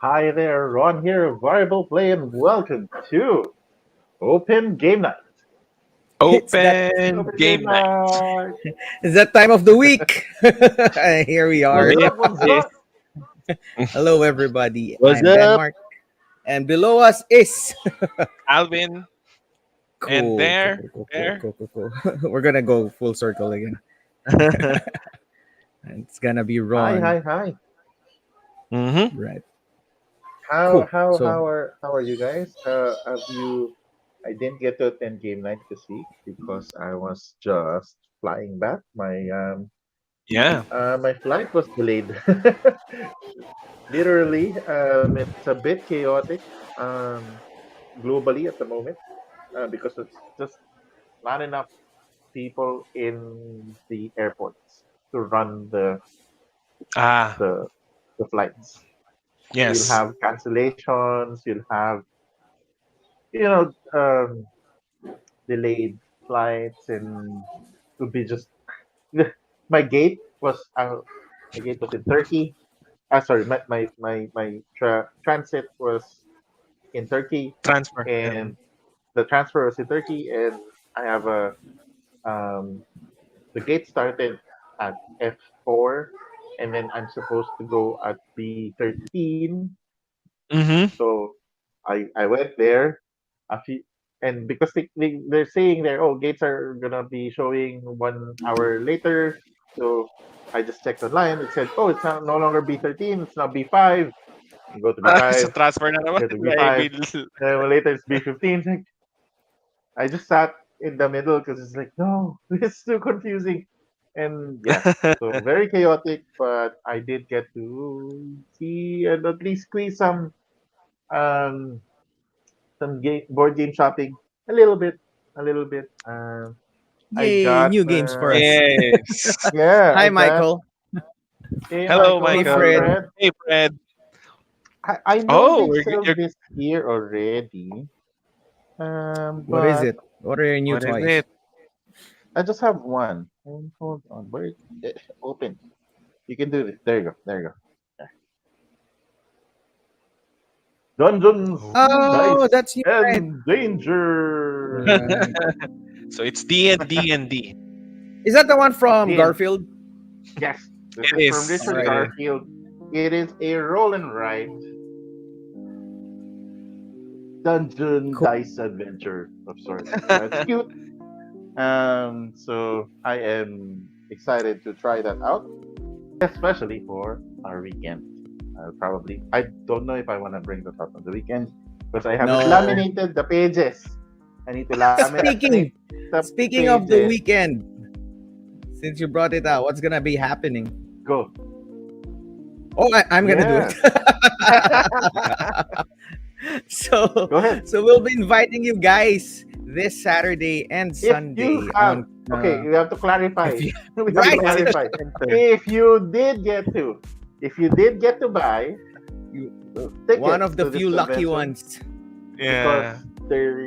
Hi there, Ron here, Variable Play, and welcome to Open Game Night. It's that Open Open Game game night. Night! it's that time of the week. Here we What's are. It up, what's is. up? Hello, everybody. What's I'm up, Denmark, and below us is Alvin? And cool, cool, there, cool, cool, cool, there. cool, cool, cool. We're gonna go full circle again. It's gonna be Hi, Ron, hi, hi. Mm-hmm. right? How Cool. how So how are how are you guys? Have you? I didn't get to attend Game Night this week because I was just flying back. Yeah. My flight was delayed. Literally, it's a bit chaotic globally at the moment because it's just not enough people in the airports to run Ah, the the flights. You'll yes. have cancellations. You'll have you know delayed flights, and it would be just my gate was my gate was in Turkey. Sorry, my transit was in Turkey, Transfer. Yeah. and the transfer was in Turkey, and I have a um the gate started at F4, and then I'm supposed to go at B13. Mm-hmm. So I went there a few, and because they're saying there, oh, gates are gonna be showing 1 hour later. So I just checked online. It said, oh, it's not no longer B13, it's now B5. You go to So B5, transfer na naman. go to Like, B5. Then later it's B15. It's like, I just sat in the middle because it's like, no, this is too confusing. And yeah, so very chaotic, but I did get to see and at least squeeze um board game shopping a little bit. I yay, got new games for us. yes. yeah, I Hi, got Michael. hey Hello, Michael, Hey, hi Michael. Fred. Fred. Hey, Fred. I know Oh, they sell you're, this here already, What is but it? What are your new what is toys? it? I just have one. Hold on, open? You can do this. There you go. There you go. Yeah. Dungeons, Oh, Dice, that's you, right? and Danger. Right. So it's D&D. Is that the one from Then, Garfield? yes, this It is from is. Richard It Alrighty. is. Garfield. It is a roll and write dungeon Cool. dice adventure of sorts. It's cute. So I am excited to try that out, especially for our weekend. I don't know if I want to bring that up on the weekend because I haven't No. laminated the pages. I need to laminate Speaking the speaking of the pages. weekend, since you brought it out, what's gonna be happening? Go. Oh, I'm gonna do Yeah. it. so, Go ahead. so we'll be inviting you guys this Saturday and If you Sunday have, on. okay, we have to If clarify. you We have to right, clarify. Enter. If you did get to, if you did get to buy you, one tickets of the to this few lucky convention, ones. because Yeah.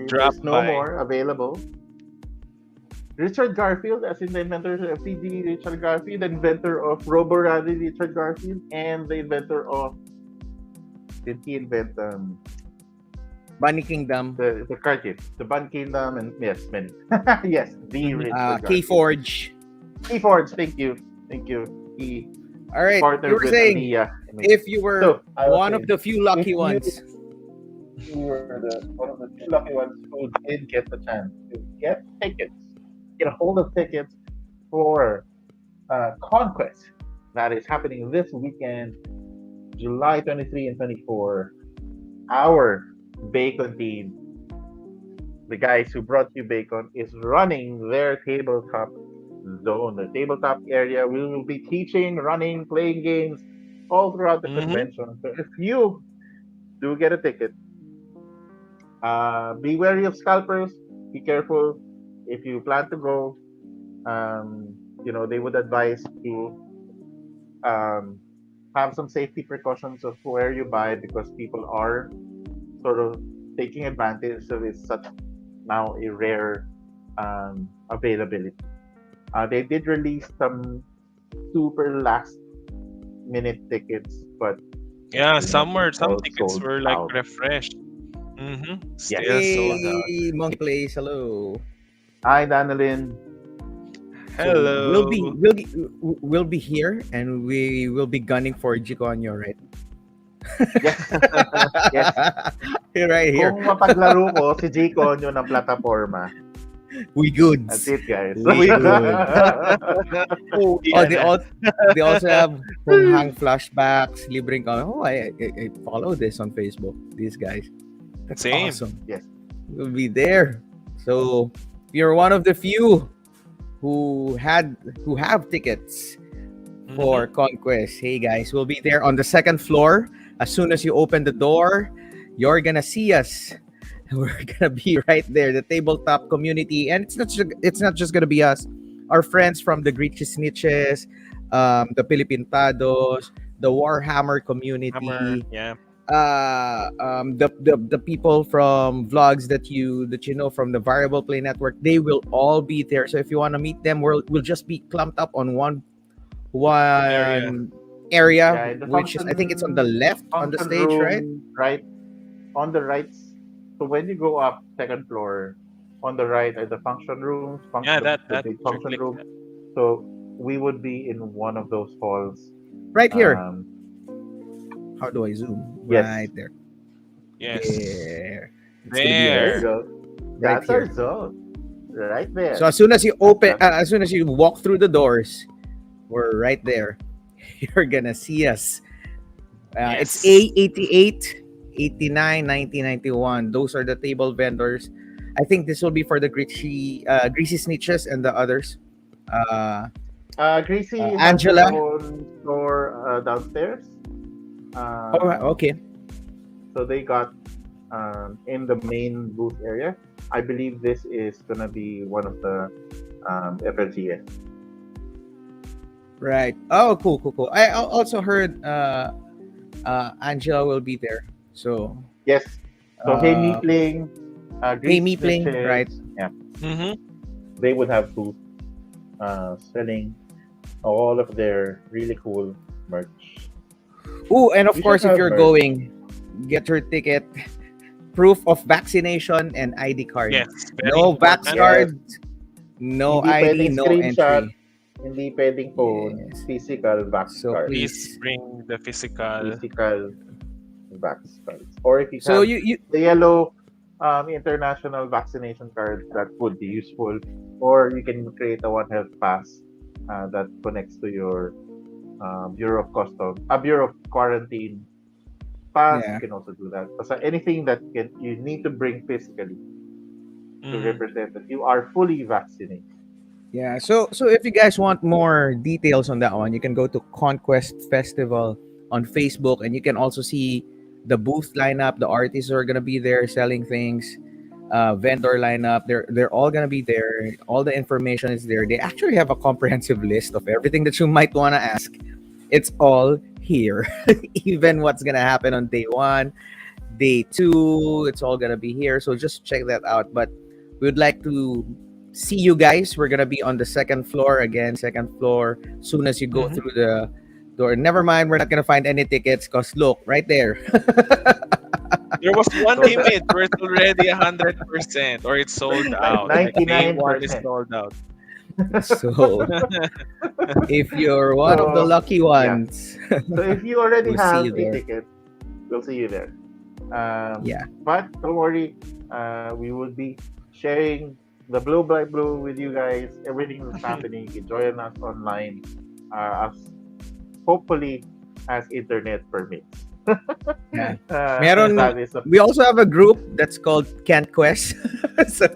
Drop there's no by. more available. Richard Garfield, as in the inventor of CD, Richard Garfield, the inventor of Robo Rally, Richard Garfield, and the inventor of, did he invent Bunny Kingdom, the card game, the Bun Kingdom, and yes, many. Yes, the Mhm. Richard K Garfield. Forge. Keyforge, thank you. He All right, you partnered were with saying Aliyah. if you were So I was one of saying, the few if lucky you ones. were one of the few lucky ones who did get the chance to get tickets, get a hold of tickets for Conquest that is happening this weekend, July 23 and 24. Our Bacon team, the guys who brought you Bacon, is running their tabletop zone, the tabletop area. We will be teaching, running, playing games all throughout the Mm-hmm. convention. So if you do get a ticket, be wary of scalpers. Be careful if you plan to go. They would advise to um, have some safety precautions of where you buy because people are sort of taking advantage of it's such now a rare availability. They did release some super last minute tickets, but Yeah, Pretty much some all tickets sold were like out. refreshed. Yes. Still sold Yes. out. Hey, Monkey Place, hello. Hi, Danilin. So Hello. we'll be here and we will be gunning for Jiconyo, right? Yes. Yes. Right here. Kung mapaglaro ko si J. Conyo ng plataforma. We That's goods. it, guys. We good. Oh, Oh, yeah. they also have Hong Hang flashbacks, libreng oh, I follow this on Facebook. These guys. That's Same. awesome. Yes. We'll be there. So if you're one of the few who have tickets for Conquest, hey guys, we'll be there on the second floor. As soon as you open the door, you're gonna see us. We're gonna be right there, the tabletop community, and it's not just gonna be us, our friends from the Greasy Snitches, the Pilipintados, the Warhammer Hammer. community, Yeah. the people from vlogs that you know from the Variable Play Network. They will all be there. So if you want to meet them, we'll just be clumped up on one Area. area, Yeah, the which is I think it's on the left on the function stage, right? room, right on the right. So when you go up second floor, on the right are the function rooms, Yeah, the that big if you function click room. that. So we would be in one of those halls. Right here. Um, How do I zoom? yes, Right there. Yes. There. It's gonna be there you There. go. right That's our here. zone, right there. So as soon as you open, as soon as you walk through the doors, we're right there. You're gonna see us. It's Yes. A88, 89, 90, 91. Those are the table vendors. I think this will be for the greasy snitches and the others. Uh, Greasy has Angela. their own store downstairs. Oh, okay. So they got in the main booth area. I believe this is gonna be one of the FLGS. Right. Oh, cool, cool, cool. I also heard Angela will be there. So Yes. So Hey uh, Meepling, Hey Greasy Meepling, Snitches, right? yeah, Mm-hmm. they would have booth selling all of their really cool merch. Oh, and of We should course, if have you're merch. going, get your ticket, proof of vaccination, and ID card. Yes. Very No vax important. card, no Hindi ID, pwedeng no screenshot, entry. hindi pwedeng phone, Yes. physical vax So card. Please please. bring the physical. Physical vax cards. Or if you So have you the yellow international vaccination card, that would be useful. Or you can create a One Health Pass that connects to your Bureau of Custom, Bureau of Quarantine pass. yeah. You can also do that. So anything that you need to bring physically to Mhm. represent that you are fully vaccinated. Yeah, so if you guys want more details on that one, you can go to Conquest Festival on Facebook, and you can also see the booth lineup. The artists are gonna be there selling things, vendor lineup. They're all gonna be there. All the information is there. They actually have a comprehensive list of everything that you might wanna ask. It's all here, even what's gonna happen on day one, day two. It's all gonna be here. So just check that out. But we would like to see you guys. We're gonna be on the second floor again. Second floor. Soon as you go Mhm. through the door. Never mind. We're not gonna find any tickets. Cause look right there. There was one So limit where it's already 100% or it's sold out. Like day one is 99%. sold out. So if you're one of the So lucky yeah. ones, So if you already we'll see have you a there. ticket, we'll see you there. Yeah. But don't worry, we will be sharing the Blue by Blue with you guys. Everything that's happening, you can join us online, as hopefully as internet permits. Yeah. As Meron, that is a we also have a group that's called Can't Quest. So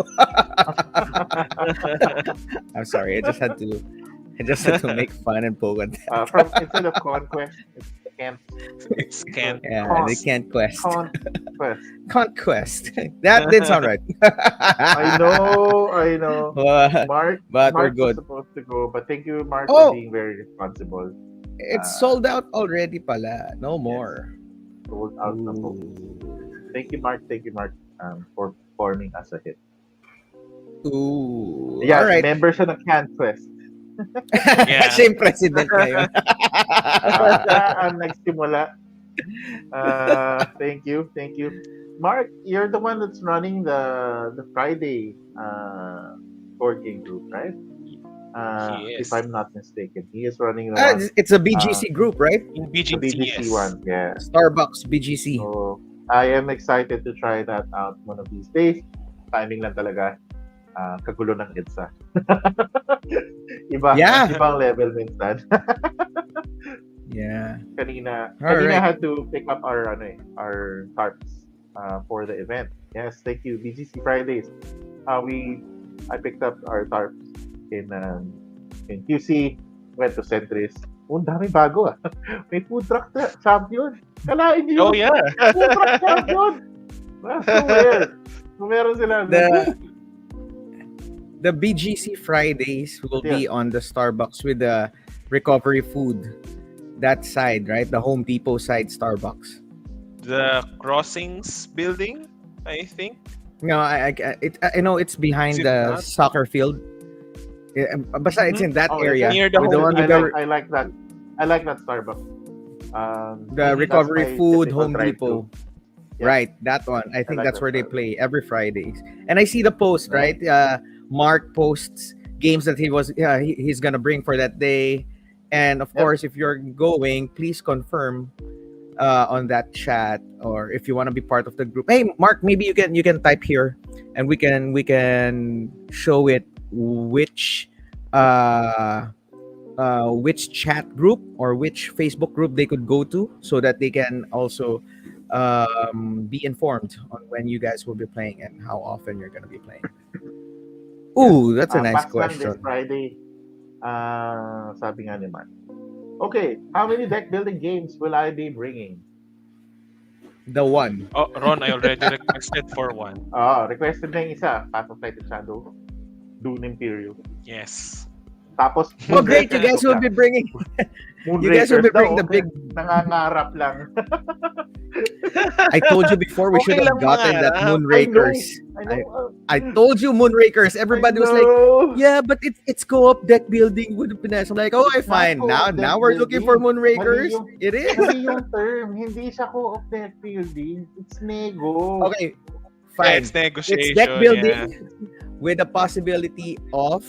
I'm sorry, I just had to make fun and poke at that. from instead of conquest, it's can't It's can't. Yeah, con- they can't quest. conquest. Conquest. That did sound right. I know. But, Mark but we're Mark was good. supposed to go, but thank you, Mark, for Oh, being very responsible. it's sold out already pala. No Yes, more. sold out na po. Ooh. Thank you, Mark, for forming us a hit. Ooh. Yeah, All right. member siya ng CanQuest. Yeah. Siya yung president ngayon. Siya ang nagsimula Thank you, thank you, Mark. You're the one that's running the Friday board game group, right? If Yes. I'm not mistaken, he is running the one, It's a uh, BGC group, right? In the BGC, BGC yes. one. Yeah. Starbucks BGC. So I am excited to try that out one of these days. Timing lang talaga. Kagulo ng EDSA. Yeah. Ibang level minsan. Yeah. kanina All kanina right. had to pick up our tarps for the event. Yes, thank you. BGC Fridays. I picked up our tarps in QC, went to Centris. Oh, ang dami bago ah. May food truck na, champion. Kalain Oh niyo yun. yeah. Food truck champion. That's so weird. So, meron sila. The BGC Fridays will Yeah. be on the Starbucks with the recovery food. That side, right? The Home Depot side Starbucks. The Crossings building, I think. No, I know it's Is behind it the not? soccer field. Basta it's in that Oh, area. Near the with the Home one with Depot. the, I like that. I like that Starbucks. the That's recovery my food typical Home drive-thru. Depot. Yeah. Right, that one. I think like that's that where they Starbucks. play every Fridays. And I see the post, right? Mark posts games that he's gonna bring for that day. And of Yep. course, if you're going, please confirm on that chat, or if you want to be part of the group. Hey, Mark, maybe you can type here, and we can show it which chat group or which Facebook group they could go to, so that they can also be informed on when you guys will be playing and how often you're gonna be playing. Ooh, that's a nice Pass lang this question. Friday. Sabi nga ni Mark. Okay, how many deck building games will I be bringing? The one. Oh, Ron, I already requested for one. Requested na yung isa. Path of Light and Shadow. Dune Imperial. Yes. Tapos, Oh, great! You guys will be bringing. You guys will be bringing the big. Nangangarap lang. I told you before we Okay should have lang gotten that mangarap. Moonrakers. I know. I told you Moonrakers. Everybody was like, yeah, but it's co-op deck building with Piness. I'm like, oh, I fine. co-op Now deck we're looking for building. Moonrakers. Mali It is. Mali yung term. Hindi siya co-op deck building. It's Nego. Okay, Yeah, fine. it's negotiation. It's deck building Yeah. with the possibility of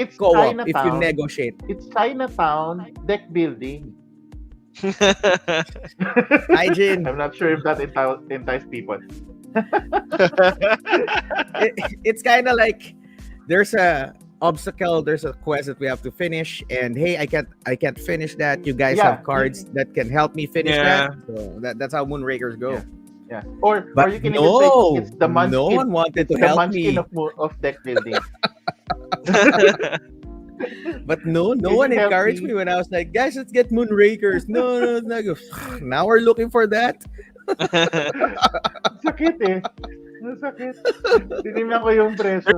It's co-op if you Chinatown. negotiate. It's Chinatown deck building. Hi, Jin. I'm not sure if that entice people. It's kind of like there's a obstacle, there's a quest that we have to finish, and hey, I can't finish that. You guys Yeah. have cards that can help me finish Yeah. that. So that's how Moonrakers go. Yeah. Or But you can no, even say it's the no munchkin. one wanted to The help munchkin me. of deck building. But no Can one you help encouraged me? me when I was like, guys, let's get Moonrakers. No, it's not good. Now we're looking for that. Sakit eh. Ang sakit. Tinignan ko yung presyo.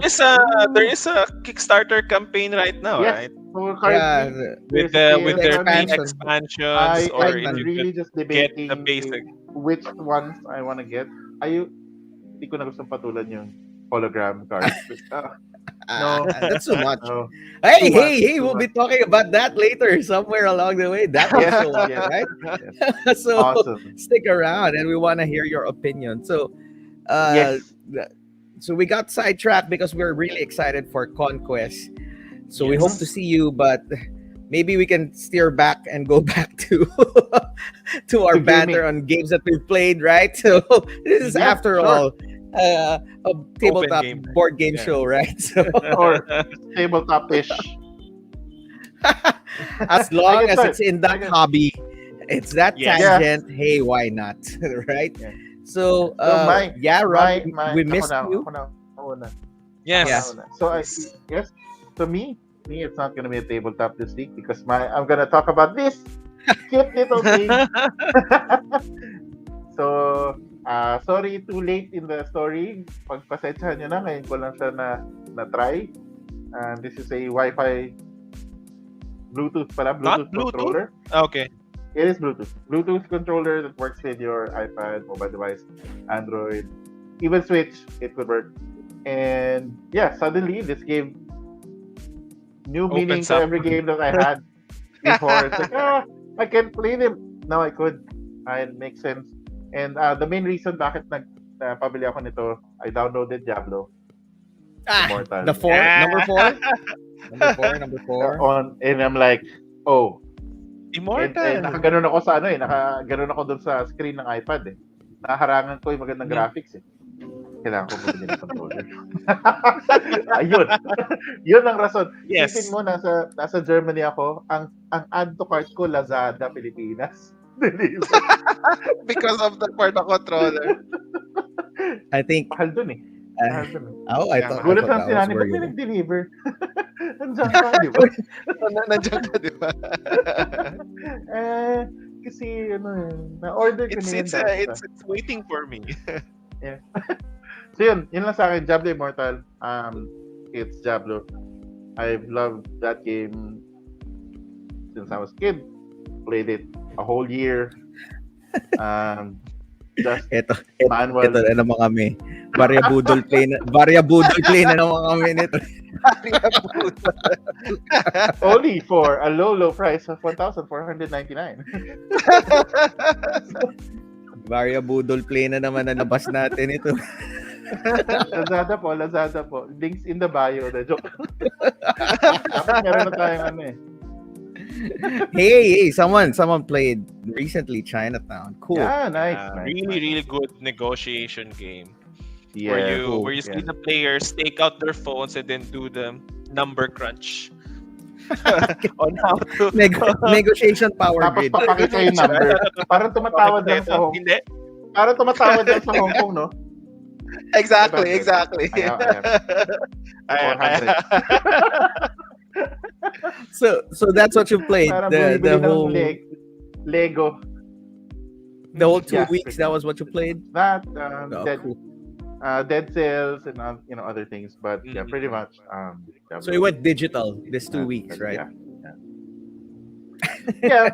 there is a Kickstarter campaign right now, Yes. right? For card Yeah, games, With there's with a their main expansion. expansions, or I'm you really just get debating the basic. which ones I want to get. Hindi ko na gustong patulan yung hologram cards. No. That's too much. No. Hey, Too much, hey, too we'll be much. talking about that later somewhere along the way. That was so much, Yes. right? Yes. So Awesome. stick around and we want to hear your opinion. So Yes. so we got sidetracked because we're really excited for Conquest. So we Yes. hope to see you, but maybe we can steer back and go back to to our To banter gaming. on games that we've played, right? So this is Yeah, after sure. all a tabletop game. board game Yeah. show, right? So Or tabletop-ish. as long as start. it's in that I can- hobby, it's that Yes. tangent. Hey, why not? Right? Yeah. So, my- yeah, Rob, we ako missed na, you. ako na. Yes. Ako na. So yes, to me, it's not gonna be a tabletop this week because I'm gonna talk about this cute little thing. So, sorry too late in the story. Pagpasensyahan nyo na, ngayon ko lang siya na-try. This is a Wi-Fi Bluetooth Not Bluetooth? controller. Okay. It is Bluetooth. Bluetooth controller that works with your iPad, mobile device, Android, even Switch, it could work. And yeah, suddenly this gave new meaning Opens to up. every game that I had before. It's like, I can't play them. Now I could. It makes sense. And the main reason bakit pabili ako nito, I downloaded Diablo Immortal. The four, Yeah. number four, number four. And I'm like, oh, Immortal. nakaganon ako sa nakaganon ako dun sa screen ng iPad eh. Naharangan ko yung magandang graphics eh. Kailangan ko bumili ng controller. Ayun. Yun ang rason. Yes. Isipin mo, nasa Germany ako, ang add to cart ko, Lazada, Pilipinas. Because of the porta controller. I think. Mahal dun eh. Mahal dun eh. I thought Gulat lang that si was Nani, where ba't may you- nag-deliver? Nandiyan ka, di ba? Nandiyan ka, di ba? Kasi na-order ko na yun. It's waiting for me. So yun lang sa akin, Diablo Immortal. It's Diablo. I've loved that game since I was a kid. Played it a whole year. Just Ito manual. na naman kami. Variabudol play na naman kami nito. Only for a low price of 1,499. Variabudol play na naman na labas natin ito. Lazada po. Links in the bio. The joke. Dapat meron na tayong Hey, someone played recently Chinatown. Cool. Yeah, nice. Really good negotiation game. Yeah, Where you see the players take out their phones and then do the number crunch on how to Negotiation power Tapos grid. papakita yung number. Parang tumatawad lang sa Hong Hindi. Parang tumatawad lang sa Hong Kong, no? Exactly. Ayan. So that's what you played. Parang The bumibili ng whole Lego. the whole 2 Yeah. weeks. That was what you played. That Oh, cool. Dead Cells and other things, but yeah, pretty much. So you went digital this 2 weeks, right? Yeah.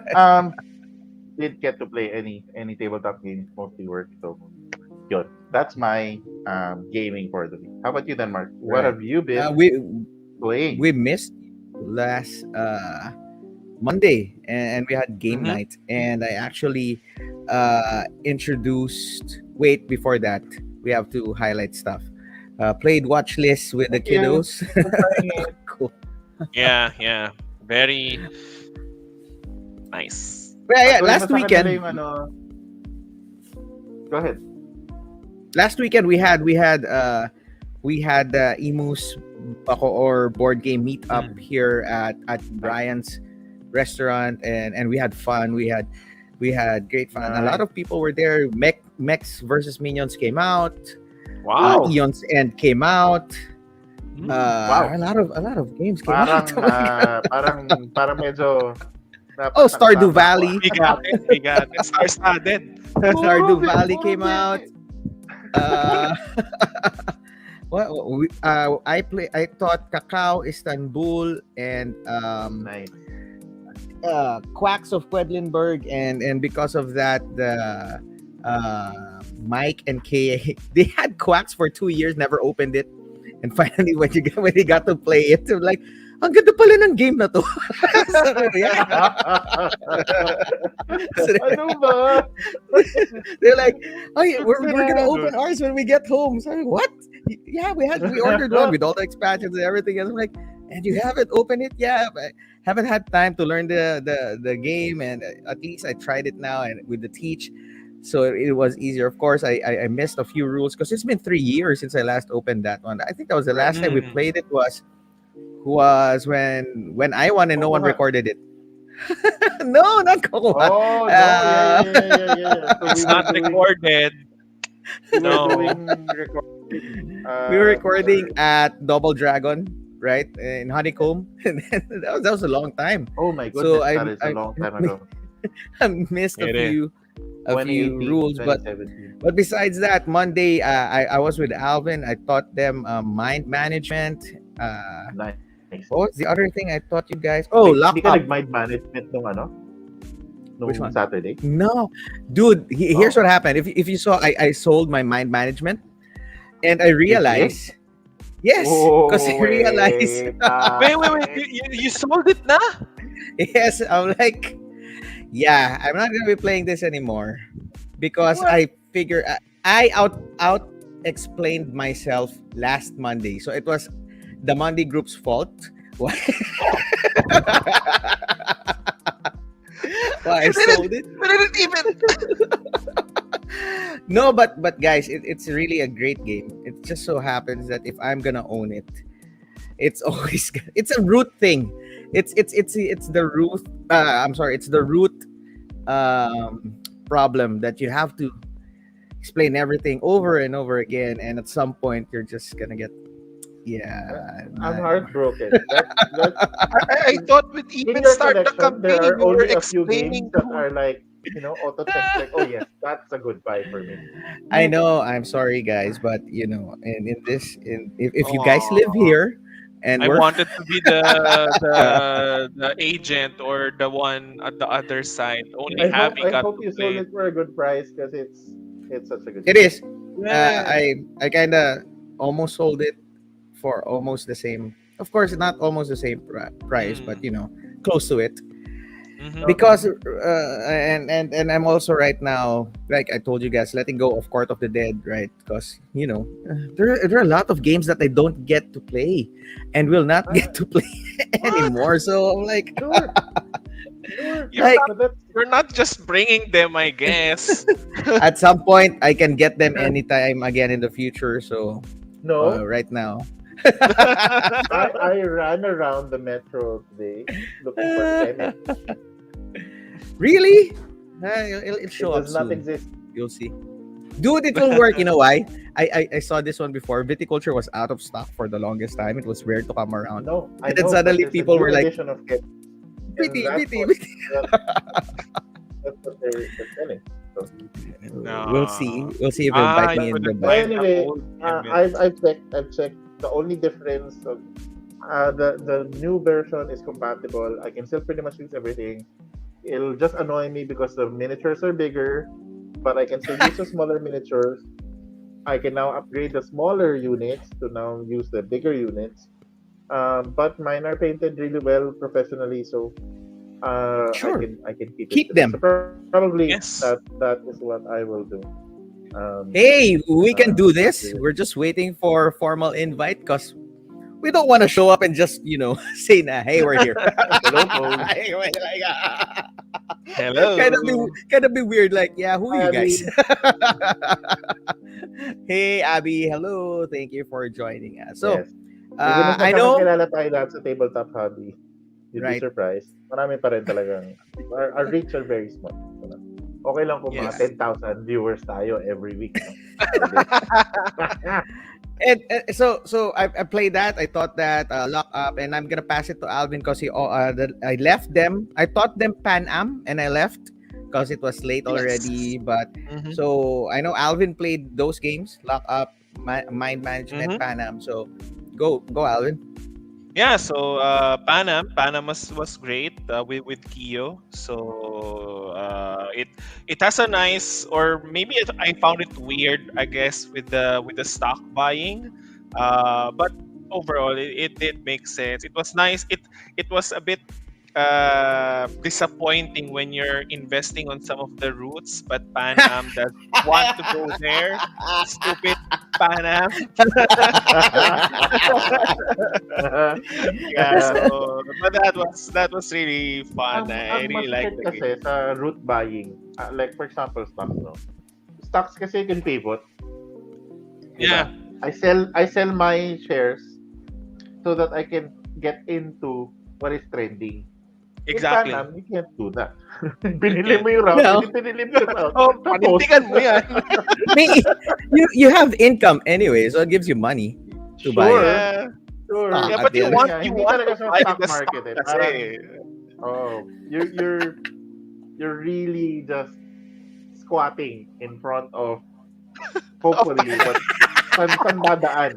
Didn't get to play any tabletop games, mostly work. So, yun. That's my gaming for the week. How about you then, Mark? What Right. have you been We playing? we missed last Monday, and we had game Mhm. night, and I actually introduced. Wait, before that, we have to highlight stuff. Played watch list with the Yeah. kiddos. Cool. Yeah. Very nice. Yeah. Actually, Last masakit weekend, na yung Go ahead. we had Emus or board game meet up here at Brian's restaurant, and we had fun. We had great fun. A lot of people were there. Mechs versus Minions came out. Wow. Eon's End came out. Wow. A lot of games came Parang, out. parang medyo... Oh, Stardew Valley. We got it. Star-studded. Stardew Valley came out. I taught Cacao, Istanbul, and Nice. Quacks of Quedlinburg, and because of that, the Mike and Kay, they had Quacks for 2 years, never opened it, and finally when they got to play it, they're like, ang ganda pala ng game na to. So, yeah. Ano ba? They're like, oh, we're gonna open ours when we get home. So I'm like, what? Yeah, we ordered one with all the expansions and everything. And I'm like, and you haven't opened it? Yeah, but I haven't had time to learn the game, and at least I tried it now and with the teach, so it was easier. Of course, I missed a few rules because it's been 3 years since I last opened that one. I think that was the last time we played it was when I won and no one recorded it. No, not Kokoha. Oh, no. Yeah. So It's not recorded. We No. were doing recording. We were recording at Double Dragon, right, in Honeycomb, and then that was a long time. Oh my goodness, So that is a long time ago. I missed a It is. few 2018, rules, but 2017. besides that, Monday I was with Alvin. I taught them mind management. Nice. What was the other thing I taught you guys? Oh, Hindi ka lockup. nag-mind management nung Which one? Saturday? No, dude. Here's what happened. If you saw, I sold my mind management, and I realized, yes, because I realized, Wait. You sold it na? yes, I'm like, Yeah, I'm not gonna be playing this anymore because What? I figure I out explained myself last Monday, so it was the Monday group's fault. Why? Why I You didn't, sold it? you didn't even. No, but guys, it's really a great game. It just so happens that if I'm gonna own it, it's always it's a root thing. It's the root. I'm sorry, it's the root um, problem that you have to explain everything over and over again, and at some point you're just gonna get I'm nah. heartbroken. That's I thought we'd in even your start the collection. There campaign. are We were only a few games explaining that who. are like auto text like, oh yes, that's a good buy for me. I know. I'm sorry, guys, but in this, if you guys live Aw. here, and I we're wanted to be the agent or the one at the other side. Only Abby I got hope to you sold play. it for a good price because it's such a good it game. is. Yeah. I kind of almost sold it for almost the same. Of course, not almost the same price, but Mm. close to it. Mm-hmm. Because and I'm also right now, like I told you guys, letting go of Court of the Dead, right? Because there are a lot of games that I don't get to play, and will not Ah, get to play What? anymore. So I'm like, sure, sure. You're like not. But that's You're not just bringing them, I guess. at some point I can get them anytime again in the future. So no. right now, I ran around the metro today looking for Tenet. really, it'll It show up does not soon. exist. You'll see. Dude, it will work. You know why? I saw this one before. Viticulture was out of stock for the longest time. It was rare to come around. No, I And then know, but suddenly there's a people new were like, edition of it, and Viti, Viti, Viti. that's what they're selling. So, We'll see. No. We'll see if it'll bite You me in the couldn't but butt. find the anyway, old Emmett. I've checked. The only difference of the new version is compatible. I can still pretty much use everything. It'll just annoy me because the miniatures are bigger, but I can still use the smaller miniatures. I can now upgrade the smaller units to now use the bigger units. But mine are painted really well professionally, so Sure. I can keep it Keep today. So them. probably Yes. that is what I will do. Hey, we can do That's this. really We're just waiting for formal invite because we don't want to show up and just, say, nah, hey, we're here. hello, folks. kind of be Hello. kind of be weird. Like, yeah, who are Hi, you guys? Abby. Hey, Abby. Hello. Thank you for joining us. So, Yes. Even if I know, magkakakilala tayo lahat sa tabletop hobby, you'd be right? surprised. Marami pa rin talagang, our reach are very small. Okay lang kung mga Yes. 10,000 viewers tayo every week. No? And so I played that. I thought that lock up, and I'm gonna pass it to Alvin because I left them. I taught them Pan Am, and I left because it was late already. Yes. But Mm-hmm. so I know Alvin played those games, lock up, mind management, Mm-hmm. Pan Am. So go Alvin. Yeah, so Panam was great with Kyo. So it has a nice, or maybe I found it weird, I guess, with the stock buying. But overall it did make sense. It was nice. It was a bit disappointing when you're investing on some of the routes, but Panam does want to go there. Stupid Panam. Yeah, so but that was really fun. I ang really liked masakit the kasi game. sa route buying, like for example, stocks, no? Stocks kasi can pivot. Yeah, I sell my shares so that I can get into what is trending. exactly. In Panam, you can't do that. Binili mo yung route, No. binili mo yung route. Oh, Tapos, panindigan mo yan. I mean, you have income anyway, so it gives you money to buy Sure. it. Yeah, Sure. Ah, yeah, at but the you end. want Yeah, you hindi want talaga to siya buy stock the market stock eh. kasi. You're really just squatting in front of Oh, hopefully what saan dadaan.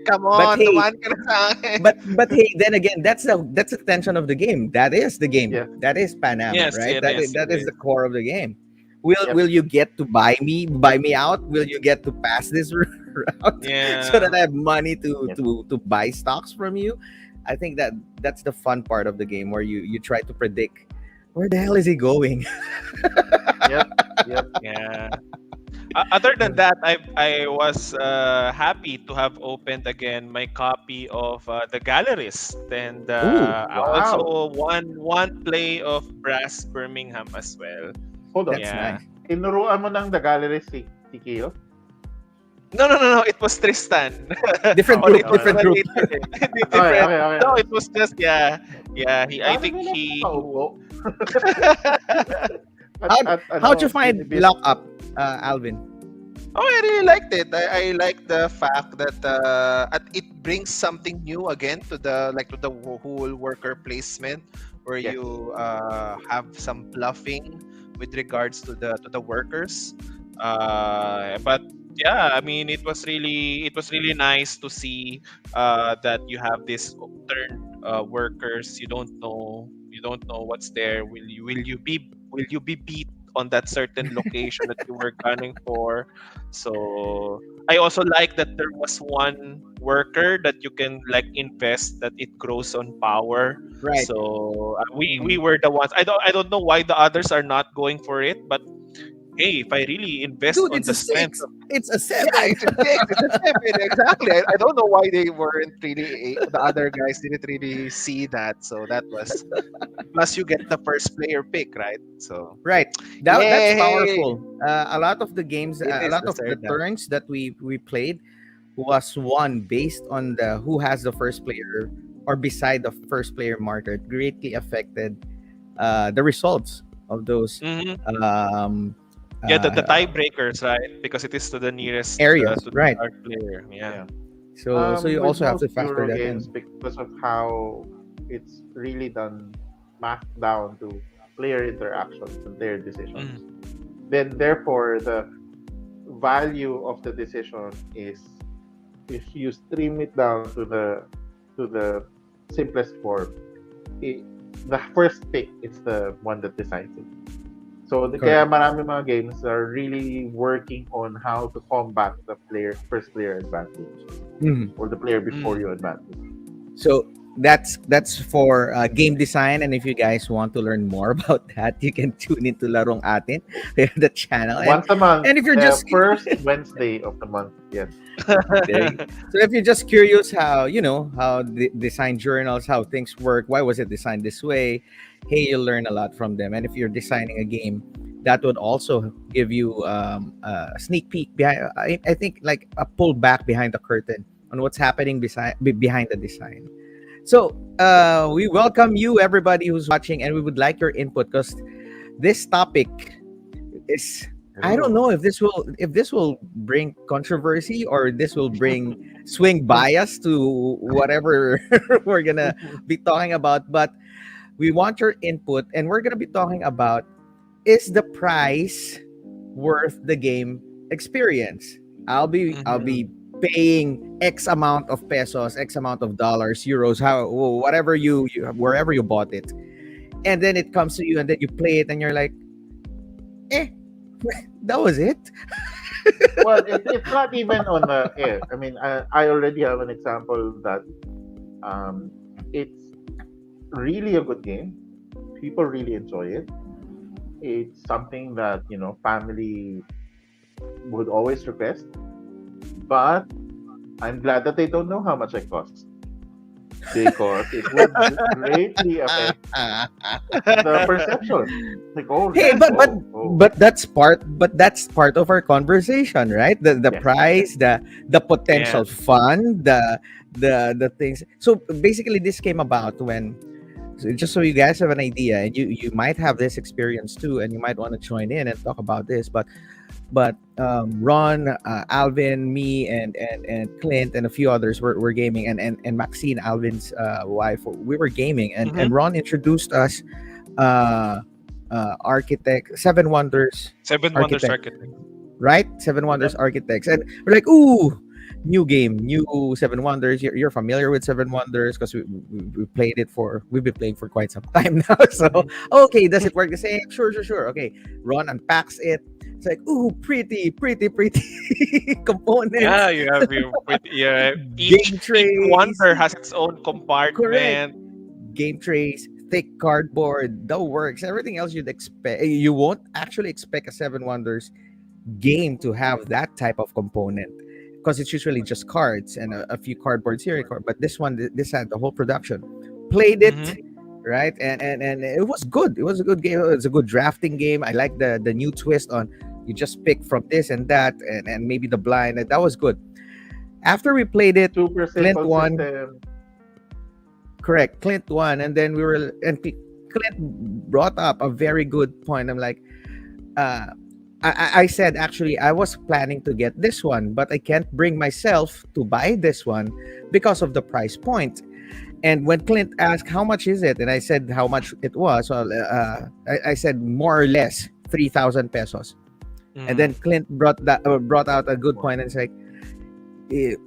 come But on, hey, dumaan ka na sa akin. but hey, then again, that's the tension of the game. That is the game. Yeah. That is Pan Am, Yes, right? it is. That It is is. the core of the game. Will Yep. will you get to buy me out? Will you get to pass this route Yeah. so that I have money to Yes. to buy stocks from you? I think that's the fun part of the game where you try to predict Where the hell is he going? Yep. Yep. Yeah. Other than that, I was happy to have opened again my copy of The Gallerist, and Ooh, Wow. also one play of Brass Birmingham as well. Hold on. that's Yeah. nice. Tinuruan mo ng the gallery si Kyo? No, no, no, no. It was Tristan. Different On group, it was different Okay. group. related. Okay, Different. okay, okay. No, it was just yeah, yeah. I Paano think nila he. paupo? How how'd you Ano, find binibit. Lock Up, Alvin? Oh, I really liked it. I like the fact that it brings something new again to the whole worker placement, where Yes. you have some bluffing with regards to the workers. But yeah, I mean, it was really nice to see that you have this turned workers. You don't know what's there. Will you be beat on that certain location that you were gunning for? So I also like that there was one worker that you can like invest that it grows on power. Right. So we were the ones. I don't know why the others are not going for it, but hey, if I really invest Dude, on it's a the strength 6. of It's a Yeah, 7. it's a six. It's a seven. Exactly. I don't know why they weren't really. The other guys didn't really see that. So that was. Plus, you get the first player pick, right? So Right. That's yay! powerful. A lot of the games, It a is lot the of the third now. turns that we played was won based on the who has the first player or beside the first player marker. It greatly affected the results of those Mhm. um, Yeah, the uh, tiebreakers, right? Because it is to the nearest areas. to the Right. start player. Yeah. Yeah. So you With also have to most factor Euro that games, in. because of how it's really done, mapped down to player interactions and player decisions, Mm. then therefore the value of the decision is, if you stream it down to the simplest form, it, the first pick is the one that decides it. So kaya Correct. marami mga games are really working on how to combat the first player advantage, Mhm. or the player before Mm. you advantage. So that's for game design, and if you guys want to learn more about that, you can tune into Larong Atin, the channel, Once a month, and if you're just first Wednesday of the month. Yes. there, so if you're just curious how how the design journals, how things work, why was it designed this way, hey, you'll learn a lot from them. And if you're designing a game, that would also give you a sneak peek behind. I think like a pull back behind the curtain on what's happening behind the design. So we welcome you, everybody who's watching, and we would like your input because this topic is. I don't know if this will bring controversy or this will bring swing bias to whatever we're gonna be talking about. But we want your input, and we're gonna be talking about, is the price worth the game experience? I'll Mhm. be paying X amount of pesos, X amount of dollars, euros, how whatever you wherever you bought it, and then it comes to you, and then you play it, and you're like, eh, that was it. Well, it's not even on the air. I mean, I already have an example that it's really a good game. People really enjoy it. It's something that family would always request. But I'm glad that they don't know how much it costs, because it would greatly affect the perception. Like, oh, Hey, oh, but that's part of our conversation, right? The yes, price, the potential Yeah. fun, the things. So basically, this came about when, so just so you guys have an idea, and you might have this experience too, and you might want to join in and talk about this. But Ron, Alvin, me, and Clint, and a few others were gaming, and Maxine, Alvin's wife, we were gaming, and Mhm. Ron introduced us, uh, Architect, Seven Wonders Seven Wonders Architect, Architect. right? Seven Wonders Yep. Architects, and we're like, ooh, new game, new Seven Wonders. You're familiar with Seven Wonders because we played it we've been playing for quite some time now. So Mhm. okay, does it work the same? Sure. Okay, Ron unpacks it. It's like, ooh, pretty components, Yeah, you have yeah. game Each trays, wonder has its own correct, compartment. game trays, thick cardboard, the works, everything else you'd expect. You won't actually expect a Seven Wonders game to have that type of component because it's usually just cards and a few cardboards here. But this one, this had the whole production. Played it, right? And it was good. It was a good game. It was a good drafting game. I like the new twist on you just pick from this and that and maybe the blind. That was good. After we played it, Super Clint simple won. system. Correct. Clint won, and then Clint brought up a very good point. I'm like, I said actually I was planning to get this one, but I can't bring myself to buy this one because of the price point. And when Clint asked how much is it, and I said how much it was, well, I said more or less 3,000 pesos. And then Clint brought out a good point and it's like,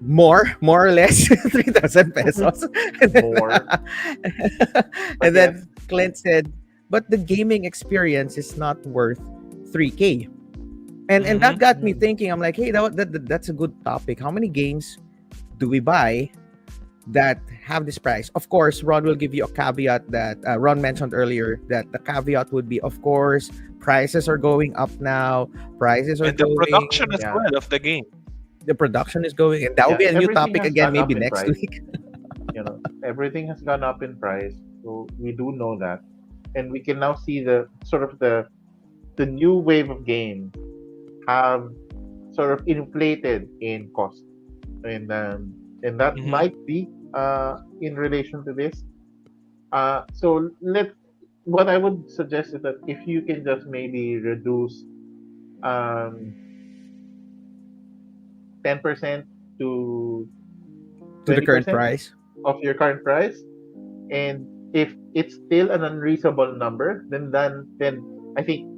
more or less 3,000 pesos. And then, More. and then Clint said, but the gaming experience is not worth 3K. And that got me thinking. I'm like, hey, that's a good topic. How many games do we buy that have this price? Of course, Ron will give you a caveat that Ron mentioned earlier, that the caveat would be, of course, prices are going up now. Prices are And the going. production as yeah. well of the game. The production is going, and that will be a new Everything topic has again, gone up maybe in next price. week. Everything has gone up in price, so we do know that, and we can now see the sort of the new wave of games have sort of inflated in cost, and that might be in relation to this. So what I would suggest is that if you can just maybe reduce 10% to To the current 20% price. of your current price, and if it's still an unreasonable number, then I think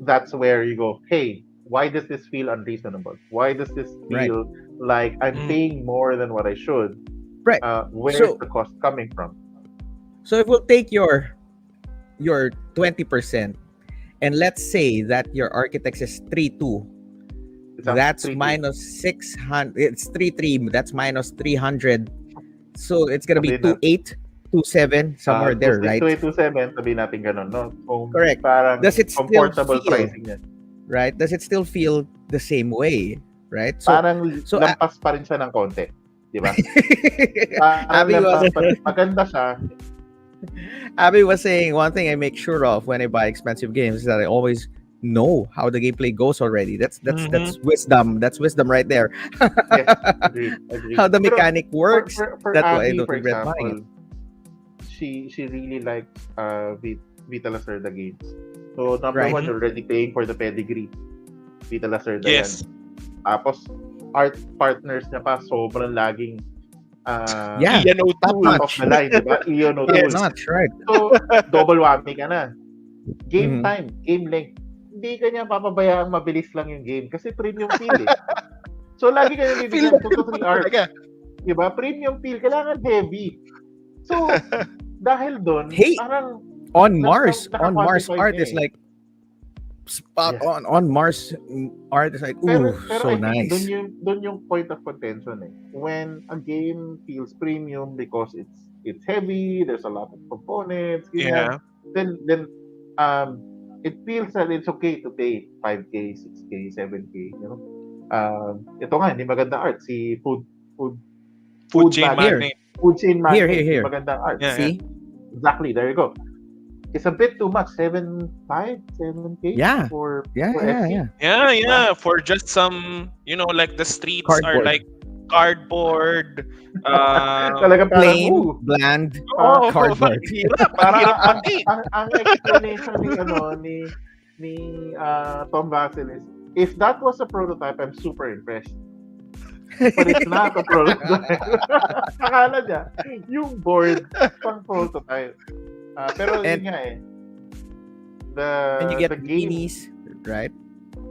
that's where you go, hey, why does this feel unreasonable? Why does this Right. feel like I'm paying more than what I should? Right. Where's So- the cost coming from? So if we'll take your 20%, and let's say that your architects is 3.2, It's up that's 3K. minus 600. It's 3.3. That's minus 300. So it's gonna be Sabihin na- 2.8, 2.7, somewhere there, right? 2827, sabihin natin ganun, no? Kung Correct. Parang Does it still comfortable feel- pricing niya. Right? Does it still feel the same way? Right? So Parang so, lampas pa rin siya ng konti. Di ba? Abby was Maganda siya. Abby was saying one thing I make sure of when I buy expensive games is that I always know how the gameplay goes already. That's wisdom. That's wisdom right there. Yes, agree. How the Pero mechanic works. For That's why I Abby, don't for regret buying example, she really likes Vita Lacerda games. So number Right. one, you're already paying for the pedigree. Vita Lacerda Yes. yan. Tapos art partners niya pa sobrang laging Yeah. Ian Top O'Toole. top of the line, di ba? Ian O'Toole. Not right. So, double whammy ka na. Game Mhm. time, game length. Hindi ka niya papabayaang mabilis lang yung game kasi premium feel eh. So, lagi ka niya bibigyan 2 to 3 hours. Talaga. Diba? Premium feel, kailangan heavy. So, dahil doon, Hey, parang On Mars naka-quantify art niya is eh. like spot Yes. on. On Mars art is like, ooh, pero so I think nice. doon yung point of contention eh. When a game feels premium because it's heavy, there's a lot of components, Yeah. then it feels that it's okay to pay 5K, 6K, 7K, you know. Ito nga, hindi maganda art. Si Food chain Bag- magnate. Food Chain Here, Magnate, here. magandang art. Yeah. See? Exactly, there you go. It's a bit too much. 7.5, 7K Yeah. for Yeah. FP. Yeah. For just some, like the streets are Cardboard. like cardboard. Talaga parang, Plain, ooh, bland. Oh, Cardboard. Hirap. parang Hirap ang, pati. ang explanation ni Tom Vasil is, if that was a prototype, I'm super impressed. But it's not a prototype. Akala niya, yung board, pang prototype. Pero And- yun nga eh. And you get the game, minis, right?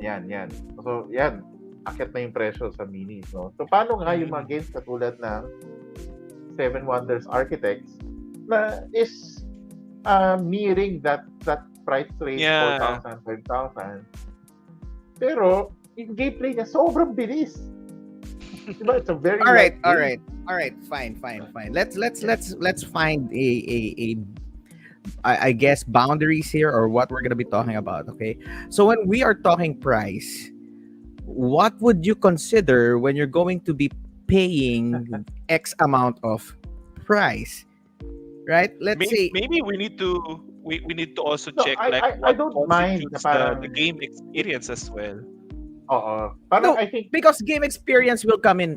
yan. So, yan. Akit na yung presyo sa minis, no? So, paano nga yung mga games katulad ng Seven Wonders Architects na is nearing that price range, Yeah. 4,000, 5,000. Pero, yung gameplay niya sobrang bilis. Diba? It's a very All right. light game. Fine. Let's find a I guess boundaries here or what we're gonna be talking about. Okay, so when we are talking price, what would you consider when you're going to be paying X amount of price? Right? Let's Maybe, say maybe we need to also No, check like I what don't mind na constitutes the parang, game experience as well. parang no, I think, because game experience will come in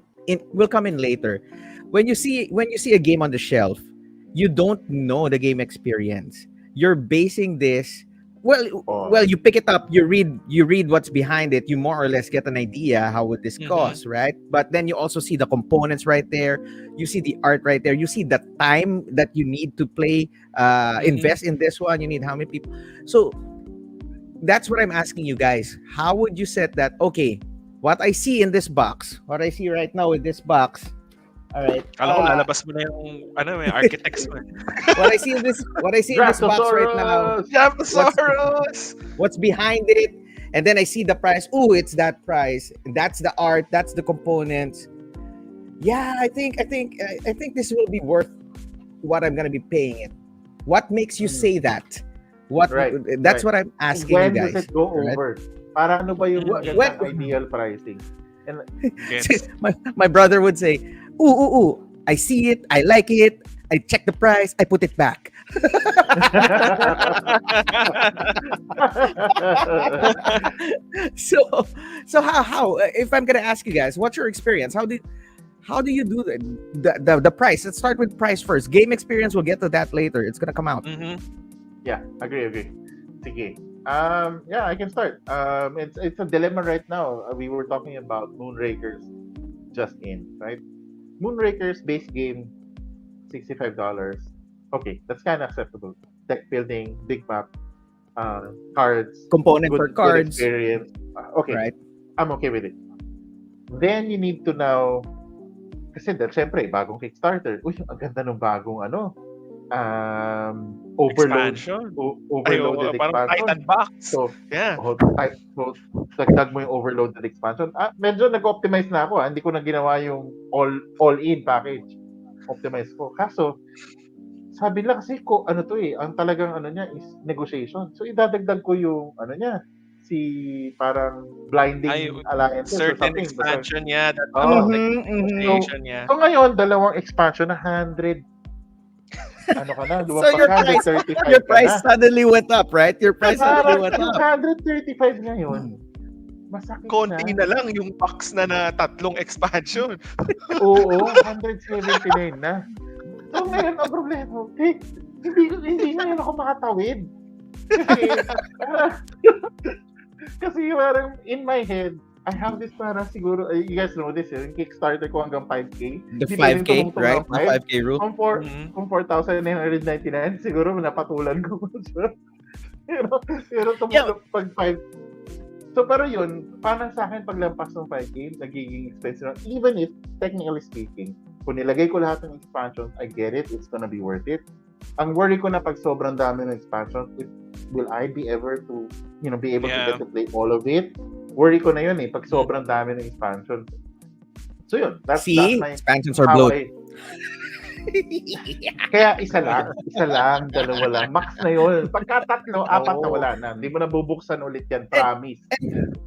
later. When you see a game on the shelf, you don't know the game experience. You're basing this well, oh, you pick it up, you read what's behind it, you more or less get an idea how would this Mm-hmm. cost, right? But then you also see the components right there, you see the art right there, you see the time that you need to play, Mm-hmm. invest in this one, you need how many people. So that's what I'm asking you guys. How would you set that? Okay, what I see in this box, what I see right now in this box. All right. Kala ko lalabas mo na yung may architects mo. What I see in this box right now. Dracosaurus! Japsaurus! What's behind it? And then I see the price. Oh, it's that price. That's the art. That's the components. Yeah, I think this will be worth what I'm gonna be paying it. What makes you say that? What Right, that's right. what I'm asking When you does guys. it go right? over? Para ano ba yung When- magandang ideal pricing? And Gets. my brother would say, ooh, I see it, I like it, I check the price, I put it back. so so how if I'm gonna ask you guys, what's your experience? How do you do the price? Let's start with price first. Game experience, we'll get to that later. It's gonna come out. Mhm. Yeah, agree. Sige. Yeah, I can start. It's a dilemma right now. We were talking about Moonrakers just in, right? Moonrakers base game, $65. Okay, that's kind of acceptable. Deck building, big map, cards, Component for good cards, experience. Okay, right? I'm okay with it. Then you need to now, kasi syempre, bagong Kickstarter. Uy, ang ganda ng bagong overload, Expansion. overloaded Parang expansion. Titan box. So, Yeah. so, dagdag mo yung overloaded expansion. Medyo nag-optimize na ako. Hindi ko na ginawa yung all-in package. Optimize ko. Kaso, sabi lang kasi ko, ang talagang niya is negotiation. So, idadagdag ko yung, niya, si parang blinding Ay, alliances or certain something. expansion niya. That Oh. negotiation niya. So, ngayon, dalawang expansion na 100. Ano ka na? So your price, 135 your ka price na. suddenly went up, right? Your price suddenly went Yung up. 135 ngayon, masakit Konti na. na lang yung box na tatlong expansion. Oo, 179 na. So ngayon, ang problema, hindi ngayon ako makatawid. Kasi, kasi parang in my head, I have this parang siguro, you guys know this, yung Kickstarter ko hanggang 5K. The Hindi pa rin 5K, tumutong right? ng The 5. 5K rule. Mhm. Kung 4,999, siguro napatulan ko. pero tumulong pag 5. So, pero yun, parang sa akin, paglampas ng 5K, nagiging expensive. Even if, technically speaking, kung nilagay ko lahat ng expansions, I get it, it's gonna be worth it. Ang worry ko na pag sobrang dami ng expansions, will I be able to Yeah. get to play all of it? Worry ko na yun pag sobrang dami ng expansions. So yun, that's See, my expansions are how bloat. Kaya isa lang, dalawa lang. Max na yun. Pagka tatlo, apat na wala na. Hindi mo na bubuksan ulit yan, promise.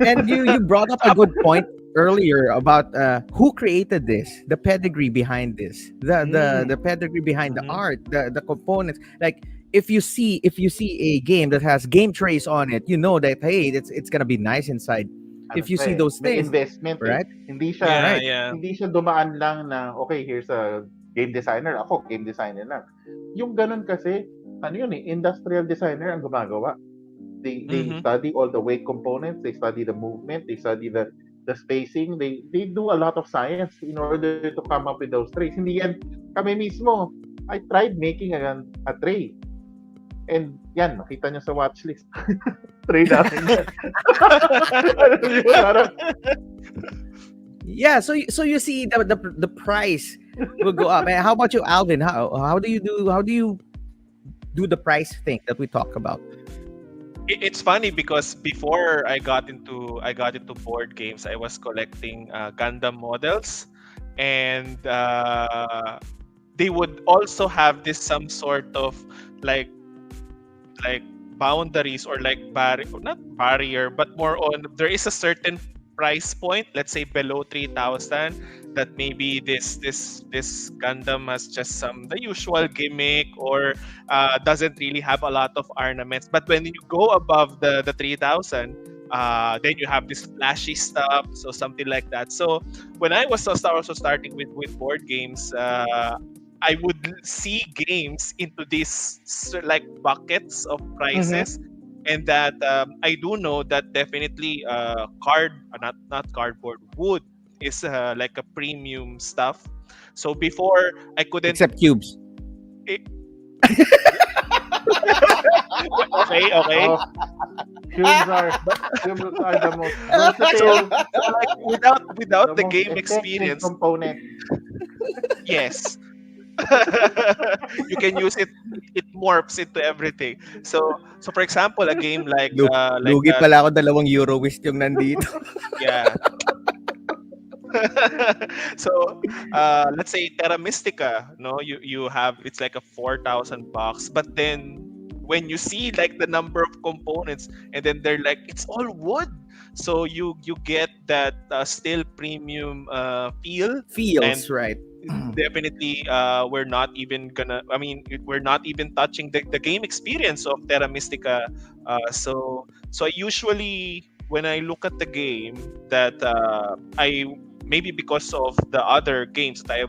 And you brought up a good point earlier about who created this, the pedigree behind this, the pedigree behind the Mhm. art, the components. Like if you see a game that has game trays on it, you know that hey, it's gonna be nice inside. If you see those may things, investment, right? Hindi siya, Yeah, right. yeah. hindi siya dumaan lang na, okay, here's a game designer. Ako, game designer lang. Yung ganun kasi, industrial designer ang gumagawa. They Mhm. study all the weight components, they study the movement, they study the spacing, they do a lot of science in order to come up with those trays. Hindi yan, kami mismo, I tried making a tray. And yan, nakita nyo sa watchlist. Tray namin yan. Alam niyo, parang, Yeah, so you see the price will go up. And how about you, Alvin? How do you do the price thing that we talk about? It's funny because before I got into board games, I was collecting Gundam models, and they would also have this some sort of like like boundaries or like not barrier, but more on there is a certain price point, let's say below 3,000, that maybe this Gundam has just some the usual gimmick or doesn't really have a lot of ornaments. But when you go above the 3,000, then you have this flashy stuff, so something like that. So when I was also starting with board games, I would see games into these like buckets of prices, and that I do know that definitely not cardboard, wood is like a premium stuff. So before I couldn't. Except cubes. eh, okay, okay. Oh, cubes are the most So, versatile, like without the most game effective experience, component. yes. You can use it. It morphs into everything. So for example, a game like Lugi pala ako, €2 Wist yung nandito. yeah. So let's say Terra Mystica, no, you have, it's like a 4,000 bucks, but then when you see like the number of components, and then they're like it's all wood, so you get that still premium feel. Feels, And right. definitely we're not even gonna, I mean, we're not even touching the game experience of Terra Mystica. So I usually, when I look at the game, that I maybe because of the other games that I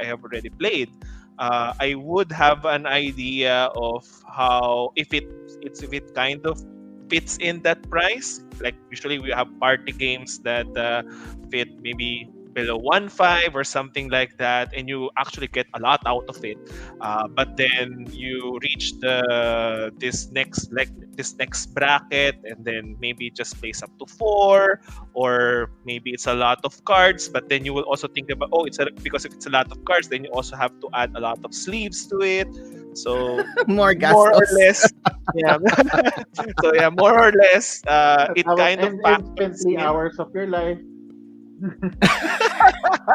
have already played, I would have an idea of how, if it kind of fits in that price. Like usually we have party games that fit maybe below 1.5 or something like that, and you actually get a lot out of it. But then you reach this next bracket, and then maybe it just plays up to 4, or maybe it's a lot of cards. But then you will also think about, because if it's a lot of cards, then you also have to add a lot of sleeves to it. So More more or gastos. less, yeah. So yeah, more or less, it kind of And spend factors 3 in. hours of your life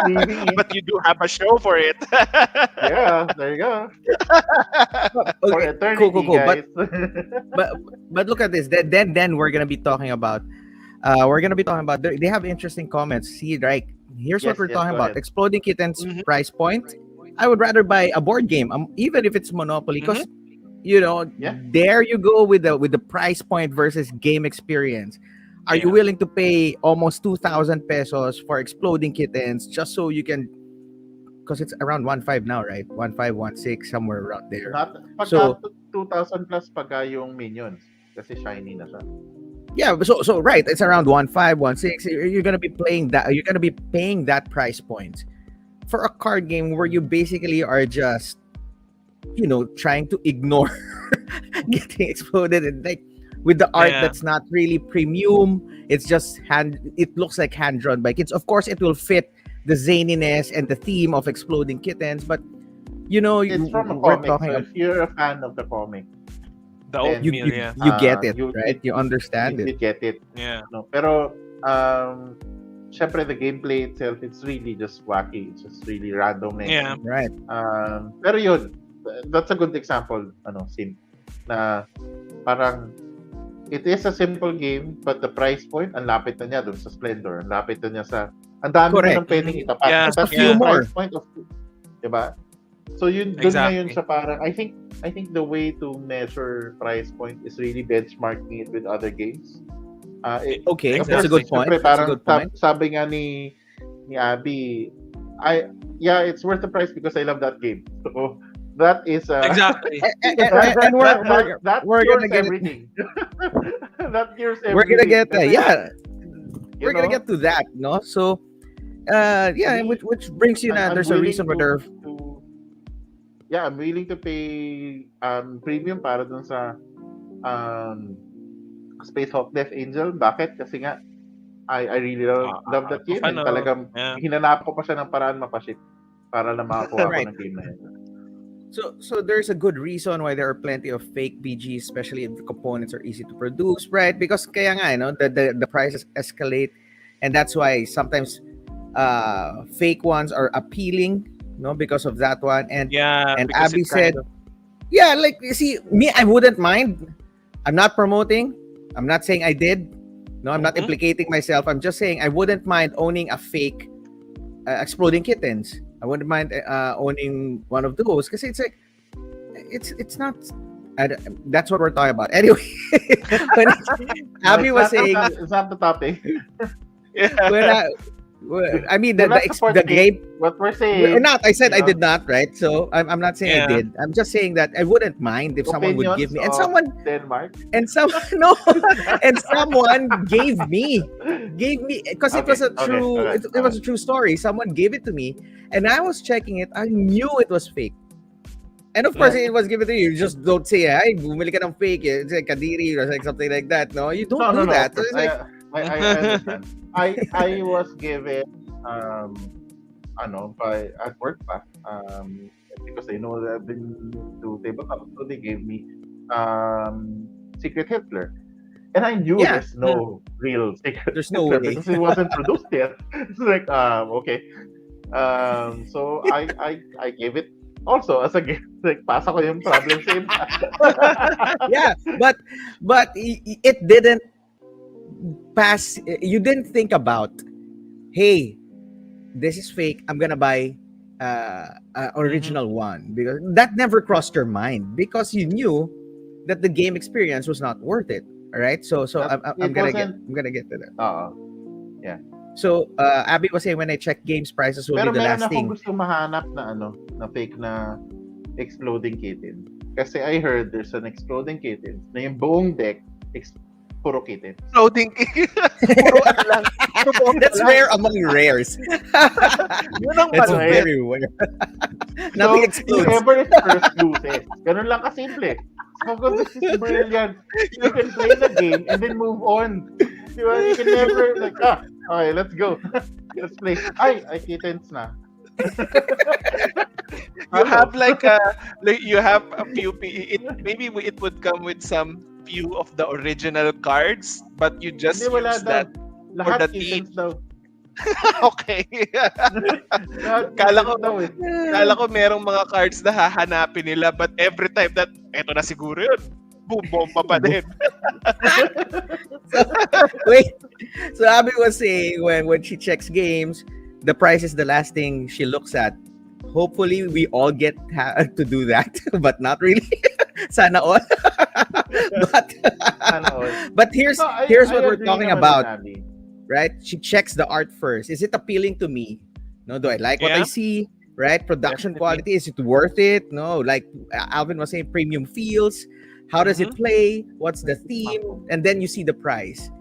reading it. But you do have a show for it. Yeah, there you go. For Okay, eternity, cool. guys. But look at this. Then we're gonna be talking about. They have interesting comments. See, right? Here's what Yes, we're yes, talking go about. ahead. Exploding Kittens Mhm. price point. I would rather buy a board game, even if it's Monopoly, because Yeah. there you go with the price point versus game experience. Are you Yeah. willing to pay almost 2,000 pesos for Exploding Kittens just so you can? Because it's around 1.5 now, right? 1.5, 1.6, somewhere around there. Pagka 2,000 plus pagka yung Minions. Kasi shiny na siya. Yeah, so right, it's around 1.5, 1.6. You're gonna be playing that. You're gonna be paying that price point for a card game where you basically are just, trying to ignore getting exploded, and like with the art Yeah. that's not really premium. It's just It looks like hand drawn by kids. Of course, it will fit the zaniness and the theme of Exploding Kittens, but It's from a we're comic. talking. So if you're a fan of the comic, The Then oatmeal, yeah. You get it, you- right? You understand you it. get it. Yeah. No? Pero, syempre the gameplay itself, it's really just wacky. It's just really random. Yeah. Right. Pero yun, that's a good example, Sim, na parang it is a simple game, but the price point, ang lapit na niya dun sa Splendor. Ang lapit na niya sa, ang dami mo Correct. nang pwedeng itapat. Yeah, So, that's a few the more. price point of, diba? So yun, dun na yun Exactly. sa parang, I think the way to measure price point is really benchmarking it with other games. Okay, Exactly. that's a good point. Siyempre, That's a parang good point. sabi nga ni Abby, it's worth the price because I love that game. So that is Exactly. And we're that we're cures gonna get it. everything. That cures everything. We're gonna get Kasi, yeah. you We're gonna know, get to that, no? So, yeah, Me, which brings you na I'm there's a willing reason where they're I'm willing to pay premium para dun sa Space Hulk Death Angel. Bakit? Kasi nga I really love that game, and talagang Yeah. hinanap ko pa siya ng paraan mapaship para na makakuha Right. ko ng game na yun. so there's a good reason why there are plenty of fake BGs, especially if the components are easy to produce, right? Because kaya nga, the prices escalate, and that's why sometimes fake ones are appealing, because of that one. And Yeah. And because Abby it kind said- of- Yeah, like you see, me, I wouldn't mind. I'm not promoting. I'm not saying I did. No, I'm not Mhm. implicating myself. I'm just saying I wouldn't mind owning a fake exploding kittens. I wouldn't mind owning one of those because it's like it's not. That's what we're talking about. Anyway, when No, Abby was saying it's not the topic. when Yeah. I mean Do not support the Kate. game What we're saying, not. I said you I know, did not, right? So I'm not saying I Yeah. did. I'm just saying that I wouldn't mind if someone would give opinions me of Denmark. and some no and someone gave me because it was Okay, a okay, true okay, it was okay. a true story. Someone gave it to me and I was checking it. I knew it was fake. And of course, Yeah. it was given to you. You just don't say, "Ay, bumili ka ng fake." Eh. It's like kadiri or like something like that. No, you don't No, no, do no. that. Of So course, it's like, I understand. I was given by at work pa, because they know that I've been to tabletop, so they gave me Secret Hitler, and I knew yeah, there's no real Secret there's no Hitler way. because it wasn't produced yet. It's like okay, so I gave it also as a gift. Like pasa ko yung problem sa iba. Yeah, but it didn't pass. You didn't think about, hey, this is fake. I'm gonna buy Mhm. original one because that never crossed your mind because you knew that the game experience was not worth it. All right, so It wasn't. I'm gonna get to that. Yeah. So Abby was saying when I check games prices will be Pero the meron last akong thing. gusto mahanap na na fake na exploding kitten. Kasi I heard there's an exploding kitten na yung buong deck puro kittens. Floating puro ano lang, puro bomba That's lang. rare among rares. Yun ang That's maliit. very rare. So, Nothing explodes. whoever is first loses. Ganun lang kasimple. So, this is brilliant. You can play the game and then move on. Di ba? You can never, like, okay, let's go. Let's play. Ay kittens na. You have Ano? like you have a few it maybe it would come with some few of the original cards, but you just Hindi, wala use daw. that for Lahat the kittens team. daw. Okay. Lahat Kala kittens ko daw eh. kala ko merong mga cards na hahanapin nila, but every time that eto na siguro yun. Boom, bomba pa din. Wait. So Abby was saying when she checks games, the price is the last thing she looks at. Hopefully, we all get to do that, but not really. Sana all. but Sana all. but here's No, here's I what we're agree talking naman about, with Abby. right? She checks the art first. Is it appealing to me? No, do I like what I Yeah. see? Right? Production Definitely. quality, is it worth it? No, like Alvin was saying, premium feels. How does it Mhm. play? What's the theme? And then you see the price,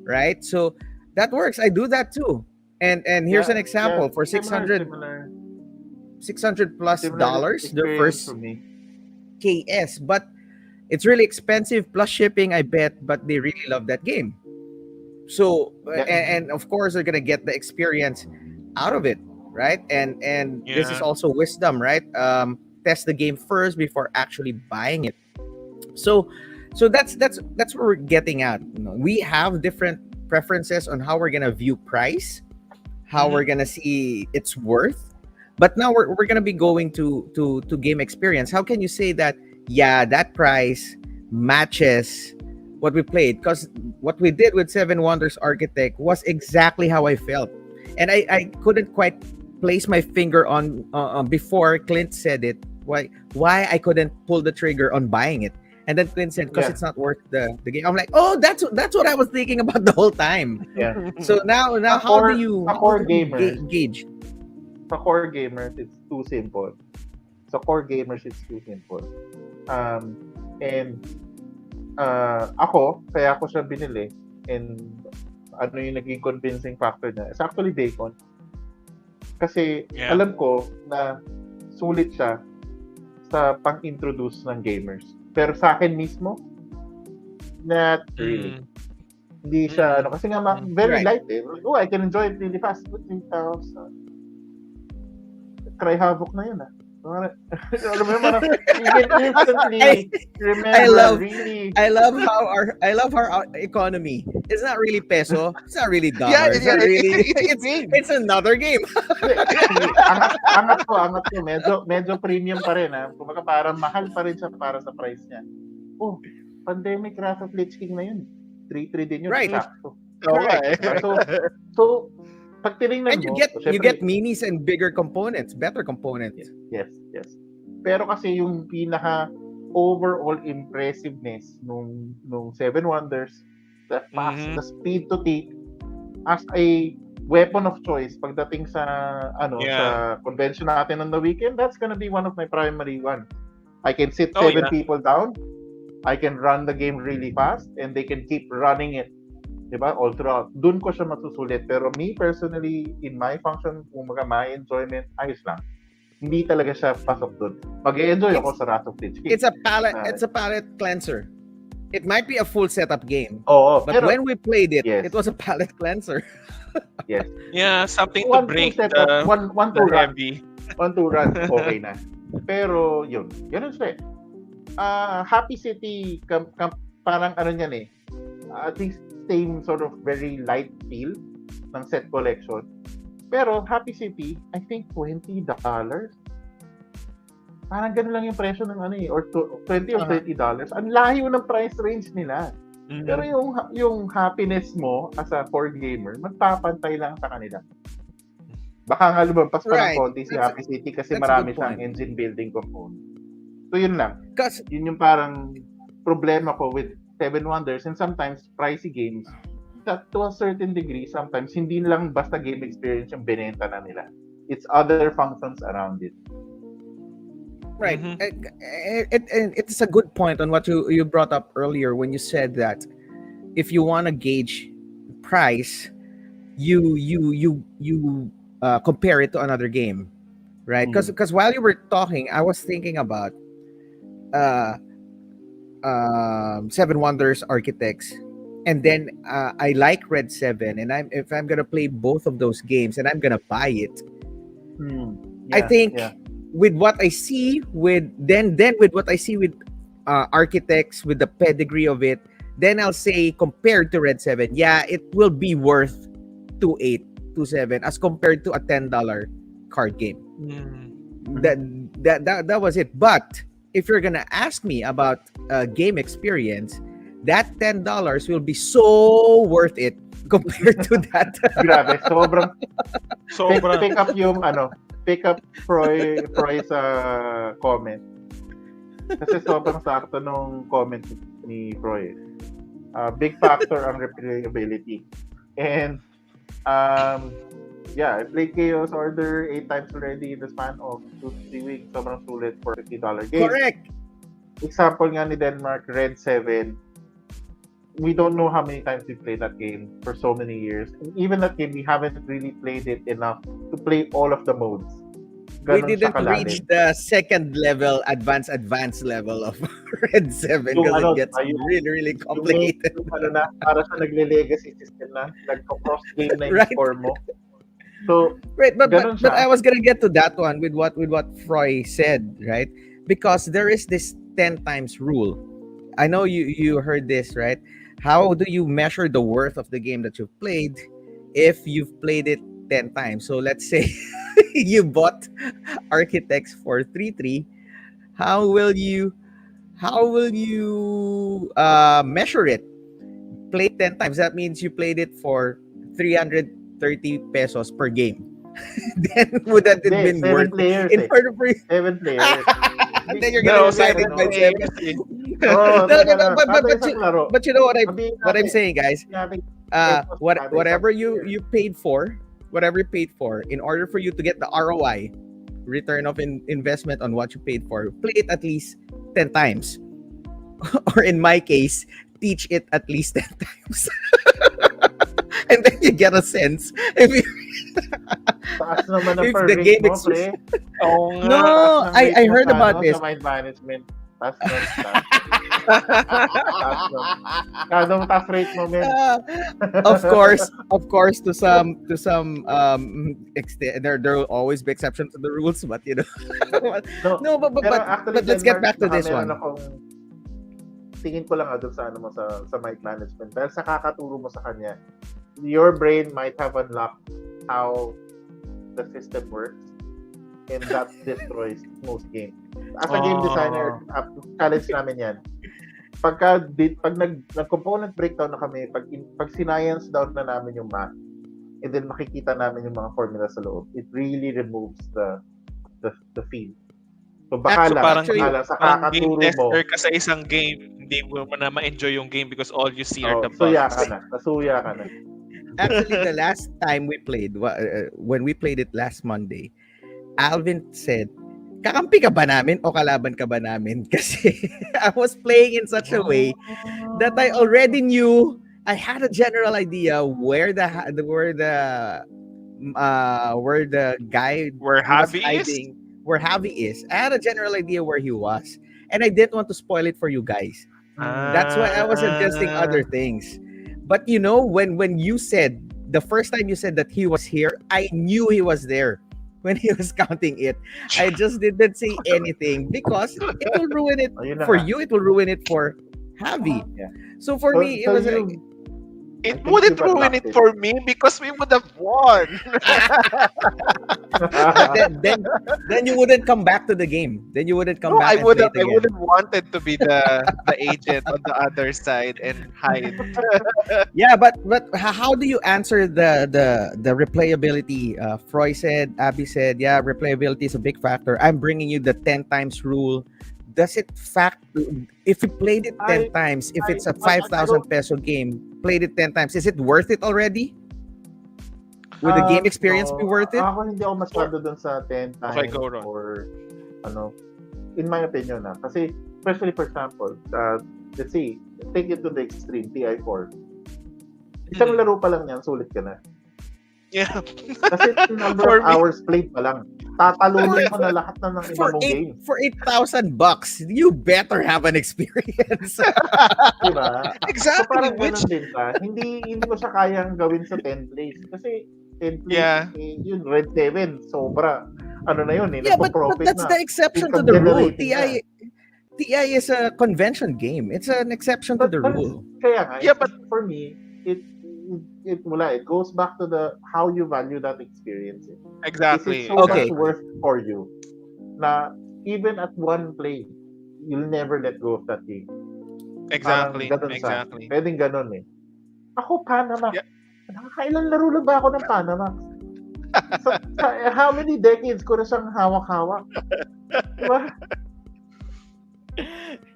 right? So that works. I do that too. And here's an example for similar 600 plus dollars the experience first for me. KS, but it's really expensive plus shipping, I bet, but they really love that game. So Yeah. and of course they're gonna get the experience out of it, right? And this is Yeah. also wisdom, right? Test the game first before actually buying it. So that's what we're getting at. You know, we have different preferences on how we're gonna view price, how Mhm. we're gonna see its worth. But now we're gonna be going to game experience. How can you say that? Yeah, that price matches what we played because what we did with Seven Wonders Architect was exactly how I felt, and I couldn't quite place my finger on before Clint said it. Why I couldn't pull the trigger on buying it, and then Clint said because Yeah. it's not worth the game. I'm like, oh, that's what I was thinking about the whole time. Yeah. So now how do you gamers, gauge? sa core gamers, it's too simple. Sa core gamers, it's too simple. And kaya ako siya binili, and ano yung naging convincing factor niya? It's actually Bacon. Kasi Yeah. alam ko na sulit siya sa pang-introduce ng gamers. Pero sa akin mismo, not really. Mm. Hindi siya, kasi nga, very Right. light eh. Oh, I can enjoy it really fast. But 3,000. Cry Havoc na yun ah. Alam mo naman, you can instantly remember I love- really. I love our economy. It's not really peso. It's not really dollar. Yeah, it's not really. it's game. It's another game. Hindi, angat ko. Medyo premium pa rin, ha. Kumbaga parang mahal pa rin siya para sa price niya. Oh, pandemic Wrath of Lich King na yun. 3-3 din yun. Right. Sakto. Oo nga eh. So, pag tinignan And you mo, get so, you syempre, get minis and bigger components, better components. Yes. Pero kasi yung pinaka overall impressiveness nung Seven Wonders, the fast, Mhm. the speed to take as a weapon of choice pagdating sa sa convention natin on the weekend, that's gonna be one of my primary one. I can sit Oh, 7 yeah. people down. I can run the game really fast and they can keep running it. Diba? All throughout. Doon ko siya masusulit. Pero me personally, in my function, my enjoyment, ayos lang. Hindi talaga siya pasok doon. Mag-enjoy ako sa Wrath of Lich King. It's a palate cleanser. It might be a full setup game, Oo, but pero when we played it, Yes. it was a palate cleanser. Yeah, something to one break set the, of one the to run. heavy. One to run, okay na. Pero yun. Ganun siya eh. Happy City, parang ano niyan eh. At least same sort of very light feel ng set collection. Pero Happy City, I think $20. Parang ganun lang yung presyo ng ano eh, or $20 or $30. Ang layo ng price range nila. Mhm. Pero yung happiness mo as a core gamer, magpapantay lang sa kanila. Baka nga lumampas pa Right. ng konti si That's a- Happy City kasi that's a marami good siyang point. engine building component. So yun lang. Because Yun yung parang problema ko with Seven Wonders and sometimes pricey games. That to a certain degree, sometimes hindi lang basta game experience yung binenta na nila. It's other functions around it. right, Mhm. it's a good point on what you brought up earlier when you said that if you want to gauge price, you compare it to another game, right? Because while you were talking, I was thinking about Seven Wonders Architects, and then I like Red 7, and if I'm gonna play both of those games and I'm gonna buy it, I think with what I see with what I see with Architects, with the pedigree of it, then I'll say compared to Red 7, yeah, it will be worth 2.8, 2.7 as compared to a $10 card game. Mhm. That was it. But if you're gonna ask me about game experience, that $10 will be so worth it compared to that. Grabe, sobrang Sobra. pick up Froy sa comment. Kasi sobrang sakto nung comment ni Froy. Big factor ang replayability. And I played Chaos Order 8 times already in the span of 2-3 weeks. Sobrang sulit for $50 game. Correct. Example nga ni Denmark, Red 7. We don't know how many times we played that game for so many years. And even that game, we haven't really played it enough to play all of the modes. We Ganon siya didn't kalalim. reach the second level, advanced level of Red 7 Yung because ano, it gets yung- really complicated. Yung para sa nagle-legacy system na, nagko-cross game na yung Right. score mo. So, Right, but Ganon siya. I was gonna get to that one with what Froy said, right? Because there is this 10 times rule. I know you heard this, right? How do you measure the worth of the game that you've played if you've played it 10 times? So let's say you bought Architects for 3.3. How will you measure it? Play 10 times. That means you played it for 330 pesos per game. Then would that have been 7 worth it? players In order for you, 7 players. and then you're gonna No, divide it by 7. Oh, No, but isang laro. But you know what Sabihin I'm natin, saying, guys. natin, Whatever isang you paid for, in order for you to get the ROI, return of investment on what you paid for, play it at least 10 times. Or in my case, teach it at least 10 times. And then you get a sense. If you, taas naman ang if per the rate game mo, pre. Oo nga. no, Taas ng rate I mo heard sa, about ano, this. Sa mind management. Taas. Anong tax rate mo, men? Of course, to some extent, there will always be exceptions to the rules, but No, no, pero actually, but let's get Denmark, back to baka this meron one. akong tingin ko lang doon sa ano mo sa mic management. Dahil sa kakaturo mo sa kanya, your brain might have unlocked how the system works, and that destroys most games. As a game designer, challenge namin yan. Pag nag-component breakdown na kami, pag science down na namin yung math, and then makikita namin yung mga formula sa loob, it really removes the feel. So baka So lang, parang baka lang sa Parang game kakaturo mo, tester ka sa isang game, hindi mo na ma-enjoy yung game because all you see are the suya bugs. ka na. Nasuya ka na. Actually, the last time we played, when we played it last Monday, Alvin said, kakampi ka ba namin o kalaban ka ba namin? Kasi I was playing in such a way that I already knew, I had a general idea where the guy Where who was Javi is? hiding, where Javi is. I had a general idea where he was, and I didn't want to spoil it for you guys. That's why I was suggesting other things. But when you said, the first time you said that he was here, I knew he was there when he was counting it. I just didn't say anything because it will ruin it Ayun na for nga. you. It will ruin it for Javi. Yeah. So for me, it was like, It think wouldn't you've ruin unlocked it it. for me because we would have won. but then you wouldn't come back to the game. Then you wouldn't come No, back I and would play have. it I again. would have wanted to be the agent on the other side and hide. Yeah, but how do you answer the replayability? Froy said, Abby said, yeah, replayability is a big factor. I'm bringing you the 10 times rule. Does it if you played it 10 times, if it's a 5,000 peso game, played it 10 times, is it worth it already? Would the game experience be worth it? Ako hindi ako masyado dun sa 10 times Okay, go, Ron. or in my opinion kasi especially for example, let's say, take it to the extreme, TI4. Isang laro pa lang yan, sulit ka na. Yeah. Kasi the number For of me- hours played pa lang. Tatalunin mo na lahat ng iba For mong game. for $8,000, you better have an experience. Diba? So Exactly. parang Which ganun din siya. Hindi mo siya kayang gawin sa 10 plays. Kasi 10 plays, Yeah. yun, Red 7, sobra. Ano na yun, Yeah, but nagpo-profit that's na. the exception to Income the rule. generating TI is a convention game. It's an exception to the rule. Kaya nga, Yeah, but- for me, it goes back to the how you value that experience. exactly. Is it so Okay. much worth for you na even at one play, you'll never let go of that game. Exactly. Parang ganun siya. Exactly. Pwedeng ganun eh. Ako, Panama. Yeah. Nakakailan laro lang ba ako ng Panama? How many decades ko na siyang hawak-hawak? Diba?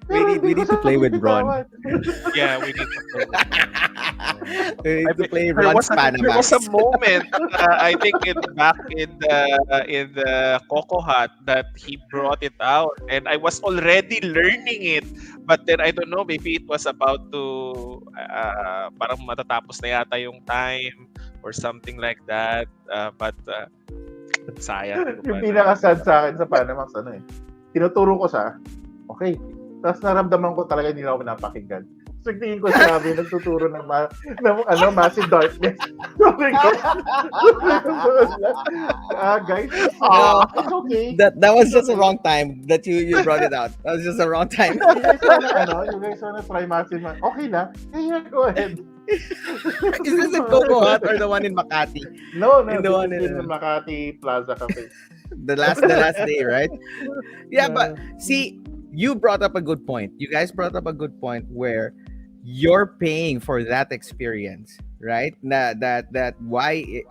We need to play with Ron. Yeah, we need to play. We need to play There Ron's there was a Panamax. moment, I think back in the Coco Hut that he brought it out, and I was already learning it. But then I don't know, maybe it was about to parang matatapos na yata yung time or something like that. But sayang. Yung pinaka-sad sa akin sa Panamax, tinuturo ko siya, okay. Tapos naramdaman ko talaga hindi na ako napakinggan. So, tingin ko sinabi, nagtuturo ng massive darkness. Sabi ko, guys, it's okay. That was just the wrong time that you brought it out. That was just the wrong time. You guys wanna try massive? Okay na? Yeah, go ahead. Is this in Coco Hut or the one in Makati? No, In the one in in- Makati Plaza Cafe. The last day, right? Yeah, but see, you brought up a good point. You guys brought up a good point where you're paying for that experience, right? That why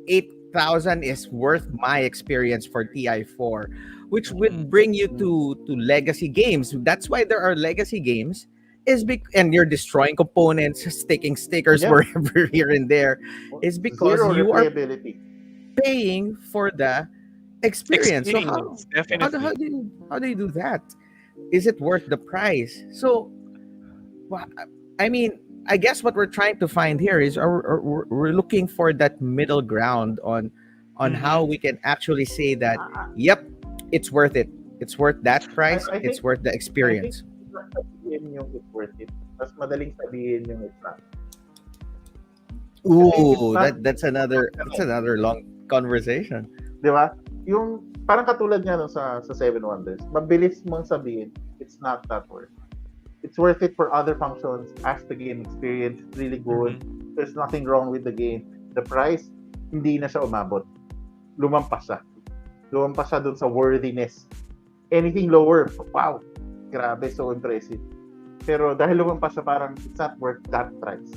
8,000 is worth my experience for TI4, which would bring you to legacy games. That's why there are legacy games. And you're destroying components, sticking stickers Yeah. wherever here and there, is because Zero you are replayability. paying for the experience. So Experience, how definitely. do you do that? Is it worth the price? So, I mean, I guess what we're trying to find here is we're looking for that middle ground on how we can actually say that, yep, it's worth it. It's worth that price. I think- It's worth the experience. sabihin yung it's worth it. Mas madaling sabihin yung it's not. Ooh, Kasi that's another long conversation. di ba? Yung parang katulad nga sa Seven Wonders, mabilis mong sabihin, it's not that worth. It's worth it for other functions as the game experience. It's really good. There's nothing wrong with the game. The price, hindi na siya umabot. Lumampas siya. Lumampas siya dun sa worthiness. Anything lower, wow, grabe, so impressive. Pero dahil lumampas siya, parang it's not worth that price.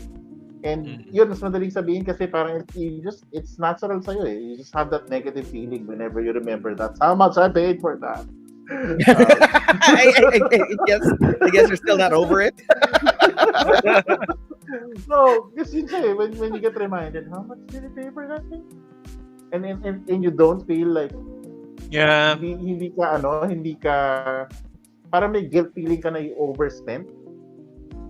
And yun, mas madaling sabihin kasi parang it's natural sa'yo eh. You just have that negative feeling whenever you remember that's how much I paid for that. I guess you're still not over it. No, kasi yun siya eh. When you get reminded, how much did you pay for that thing? And you don't feel like Yeah. hindi ka parang may guilt feeling ka na you overspent.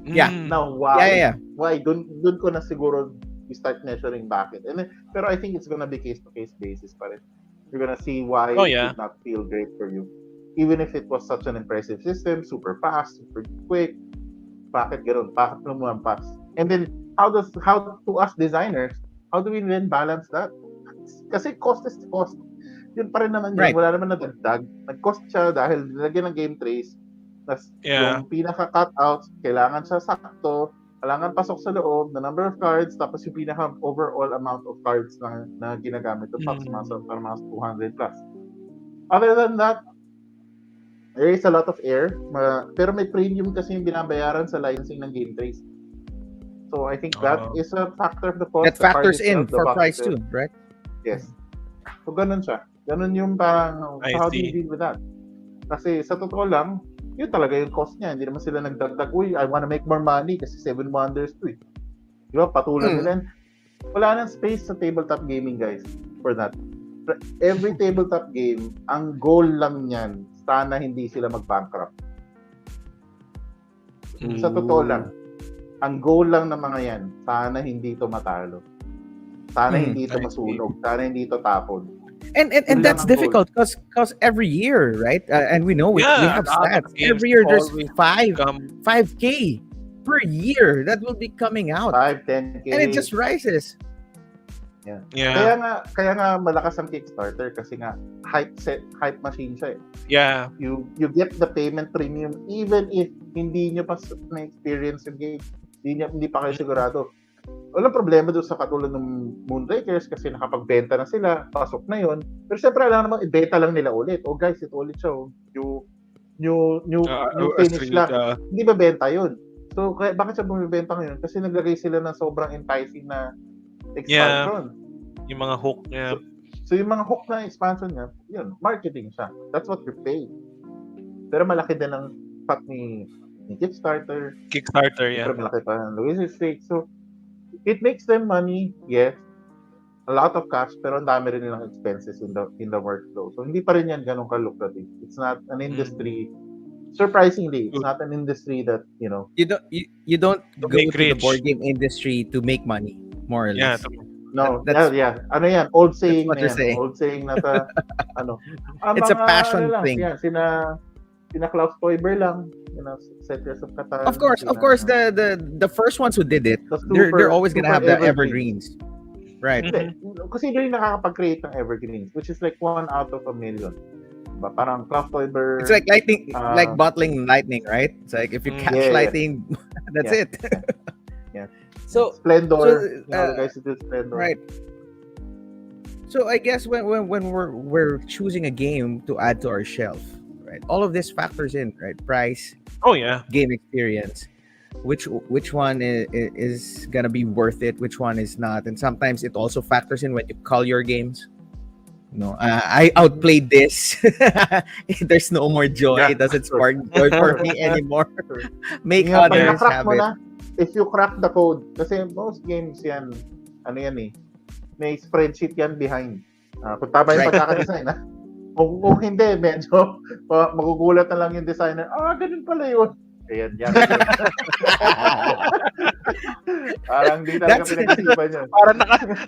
Yeah. Now, why? Yeah. Why? Dun ko na siguro you start measuring bakit. And then, pero I think it's gonna be case-to-case basis pa rin. You're gonna see why Oh, it yeah. did not feel great for you. Even if it was such an impressive system, super fast, super quick, bakit ganun? Bakit lumampas? And then, how to us designers, how do we then balance that? Kasi cost is cost. Yun pa rin naman yun. Right. Wala naman nadagdag. Nag-cost siya dahil nilagyan ng game trace. Tapos Yeah. yung pinaka-cutouts, kailangan siya sakto, kailangan pasok sa loob, the number of cards, tapos yung pinaka-overall amount of cards na ginagamit ng packs, para mga 200 plus. Other than that, there is a lot of air, pero may premium kasi yung binabayaran sa licensing ng game trace. So I think that is a factor of the cost. That The card factors in itself, the for box price itself. too, right? Yes. So, ganun siya. Ganun yung parang, I how do you see. deal with that? Kasi sa totoo lang, yun talaga yung cost niya. Hindi naman sila nagdagdag, uy, I wanna make more money kasi Seven Wonders to eh. Di ba? Patulan nila. Wala nang space sa tabletop gaming, guys, for that. Every tabletop game, ang goal lang niyan, sana hindi sila mag-bankrupt. Sa totoo lang, ang goal lang ng mga yan, sana hindi ito matalo. Sana hindi ito I see. masunog. Sana hindi ito tapon. And Yun lang that's ang goal. difficult because every year, right? And we know we have a lot of stats. games Every year there's always 5K per year that will be coming out, 5, 10K. and it just rises. Yeah. Kaya nga malakas ang Kickstarter kasi nga hype machine siya eh. Yeah. You get the payment premium even if hindi nyo pa na-experience yung game. Hindi pa kayo sigurado. Walang problema doon sa katulad ng Moonrakers kasi nakapagbenta na sila, pasok na yon. Pero syempre alam naman ibenta lang nila ulit. Oh guys, ito ulit siya. New finish lang. Hindi ba benta yun? So bakit siya bumibenta ngayon? Kasi naglagay sila ng sobrang enticing na expansion. Yung mga hook niya. So yung mga hook na expansion niya, yun, marketing siya. That's what you're paid. Pero malaki din ang pat ni Kickstarter. Yeah. Pero malaki pa ng Luigi's Stake. So it makes them money, yes. A lot of cash, pero ang dami rin nilang expenses in the workflow. So hindi pa rin yan ganun ka-lucrative. It's not an industry. Surprisingly, it's not an industry that, You don't To go make to the rich. board game industry to make money, more or Yeah. less. no, That's- yeah. Ano yan? Old saying what na you're yan. saying. Old saying na sa, ano. It's a passion thing. Yan, sina Klaus Teuber lang. Settlers of Catan. Of course, the first ones who did it, they're always gonna have the evergreens, right? Hindi. Kasi hindi nakakapag-create ng evergreens, which is like 1 out of a million. Diba? Parang Klaus Teuber. It's like lightning, Uh, like bottling lightning, right? It's like if you catch Yeah, yeah. lightning, that's Yeah. it. Yeah. So Splendor. The guys who do Splendor. right. So I guess when we're choosing a game to add to our shelf, right? All of this factors in, right? Price, Oh yeah. game experience, which one is gonna be worth it, which one is not, and sometimes it also factors in when you call your games. No, I outplayed this. There's no more joy. Yeah, It doesn't spark joy for me anymore. Make Nga, pag others na-crack have mo it. na, if you crack the code, kasi most games yan, ano yan eh, may spreadsheet yan behind. Kung tama yung Right. pagkakadesign, ha? Kung hindi, medyo magugulat na lang yung designer, ganun pala yun. Ayan, yan. Parang di talaga That's- pinag-isipan yun. Parang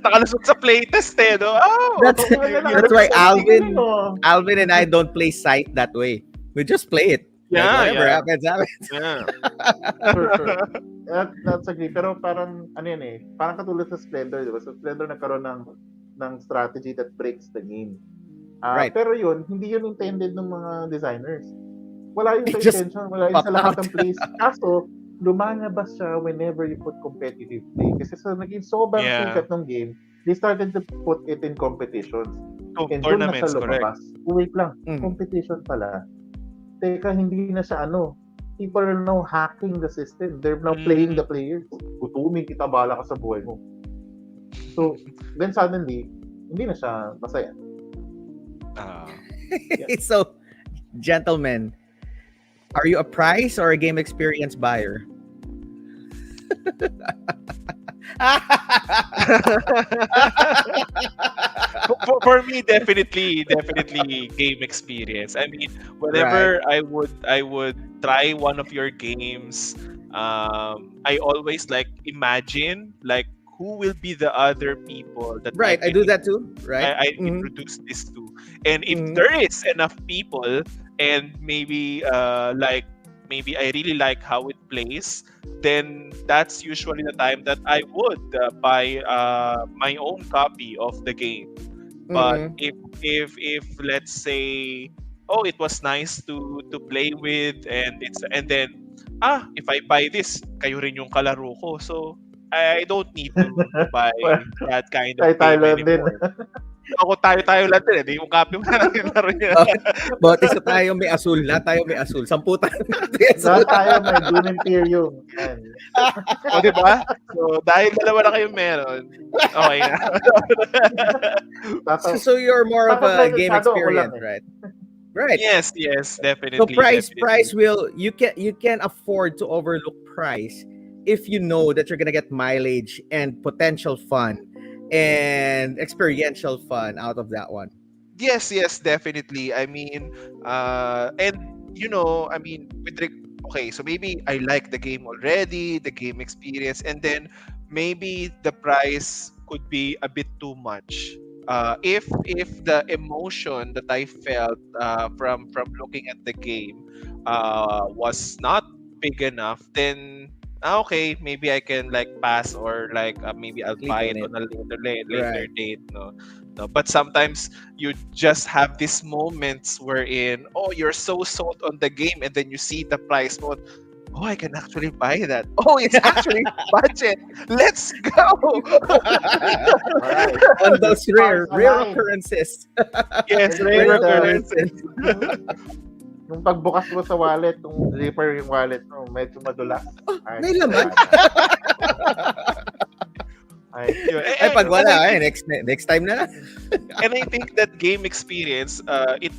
nakalusot sa playtest eh, no? Oh, That's- okay lang. that's why Alvin Oh. and I don't play Sight that way. We just play it. Like, Yeah, whatever yeah, happens, happens. yeah. Sure. That's agree. Pero parang, ano yan eh, parang katulad sa Splendor, di ba? Sa Splendor nagkaroon ng strategy that breaks the game. Right. Pero yun, hindi yun intended ng mga designers. Wala yun It sa just intention, wala yun sa popped lahat out. ng plays. Kaso, lumalabas siya whenever you put competitive play. Kasi sa naging sobrang Yeah. sikat ng game, they started to put it in competitions. And doon na siya Tournaments, correct. lumabas. Wait lang, Mhm. competition pala. Teka, hindi na siya ano. People are now hacking the system. They're now playing the players. Gutumin kita, bala ka sa buhay mo. So, then suddenly, hindi na siya masaya. Ah. So, gentlemen, are you a price or a game experience buyer? For me, definitely game experience. I mean, whenever I would try one of your games, I always like imagine like who will be the other people that Right, I can do that too. Right. I Mhm. introduce this to. And if Mhm. there is enough people and maybe maybe I really like how it plays, then that's usually the time that I would buy my own copy of the game. But Mhm. if let's say, oh, it was nice to play with, and then if I buy this, kayo rin yung kalaro ko. So I don't need to buy that kind of Tayo game lang din. anymore. Ako tayo lang din. Di yung copy mo na lang yung laro niya. Bawat isa tayo may asul. Lahat tayo may asul. 10 tayo may asul. Lahat tayo may Dune Imperium. Yan. O, di ba? So, dahil dalawa na kayong meron, okay na. So you're more of a game Masyado ako experience, lang eh. right? Right. yes, definitely. So price definitely. will you can afford to overlook price if you know that you're gonna get mileage and potential fun and experiential fun out of that one. Yes, definitely. I mean, and I mean, okay, so maybe I like the game already, the game experience, and then maybe the price could be a bit too much. If the emotion that I felt from looking at the game was not big enough, then okay, maybe I can like pass or like maybe I'll Sleep buy on it it. on a later Right. date. No, but sometimes you just have these moments wherein, oh, you're so sold on the game, and then you see the price mode. Oh, I can actually buy that. Oh, it's actually budget. Let's go. Alright. On those rare Stars align. occurrences. Yes, Rare rare Rare occurrences. Nung pagbukas mo sa wallet, nung zipper yung wallet mo, medyo madulas. May laman. Ay, Yun. Ay, pag wala, And I next time na lang. and I think that game experience, it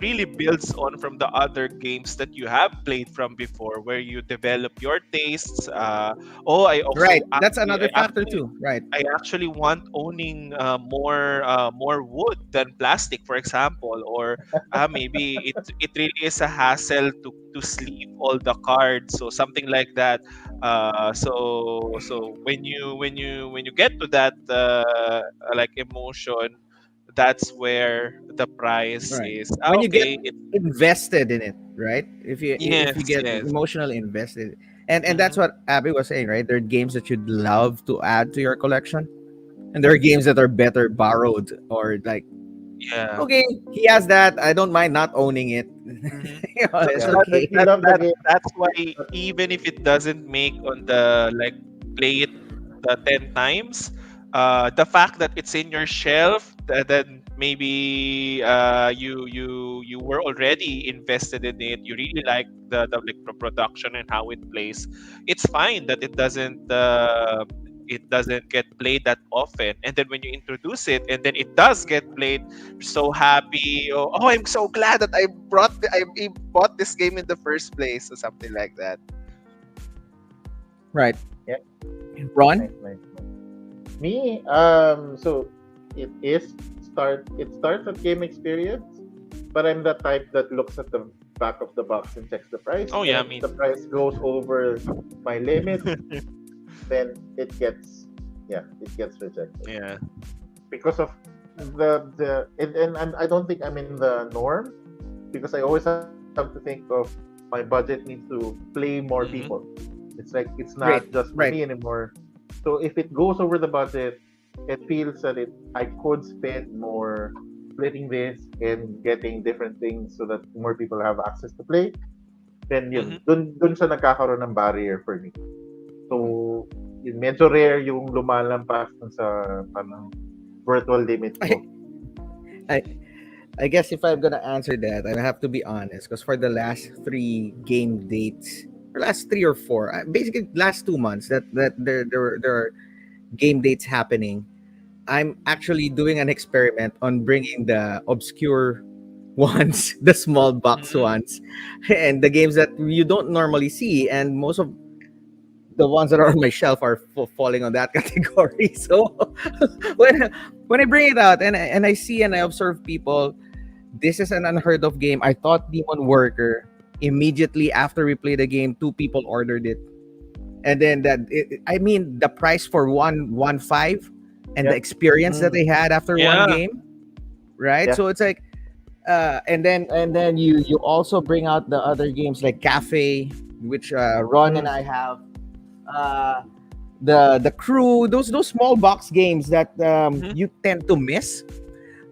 really builds on from the other games that you have played from before, where you develop your tastes. I also Right. That's actually- another I factor actually- too. Right. I actually want owning more wood than plastic, for example, or maybe it really is a hassle to sleeve all the cards, so something like that. So when you get to that like emotion, that's where the price Right. is. When you get Okay, invested in it, right? If you Yes, get yes. emotionally invested, and that's what Abby was saying, right? There are games that you'd love to add to your collection, and there are games that are better borrowed or like, yeah. okay, he has that. I don't mind not owning it. Mhm. You know, it's Yeah. okay. You love the game. That's why even if it doesn't make on the like play it the 10 times, the fact that it's in your shelf, then maybe you were already invested in it, you really like the like production and how it plays, it's fine that it doesn't get played that often, and then when you introduce it and then it does get played, you're so happy. Oh, I'm so glad that I bought this game in the first place, or something like that. Right. Yep. Ron? Nice. Me, so it starts at game experience, but I'm the type that looks at the back of the box and checks the price. Oh, yeah, And me if the price goes over my limit, then it gets rejected Yeah. because of and I don't think I'm in the norm, because I always have to think of my budget needs to play more Mhm. people. It's like it's Right, not just for right. me anymore. So if it goes over the budget, it feels that I could spend more splitting this and getting different things so that more people have access to play. Then Mhm. yun, dun siya nagkakaroon ng barrier for me. Mhm. So, yun, medyo rare yung lumalampas dun sa parang virtual limit ko. I I guess if I'm gonna answer that, I have to be honest, because for the last three game dates, or last three or four, basically last 2 months that there are game dates happening. I'm actually doing an experiment on bringing the obscure ones, the small box Mhm. ones, and the games that you don't normally see, and most of the ones that are on my shelf are falling on that category. So when when I bring it out and I see and I observe people, this is an unheard of game. I thought Demon Worker. Immediately after we played the game, two people ordered it, and then I mean, the price for 115 and the Yep. experience that Mm. they had after one Yeah. game, right? Yeah. So it's like, and then you also bring out the other games like Cafe, which Ron and I have. Uh, the crew, those small box games that Mhm. you tend to miss,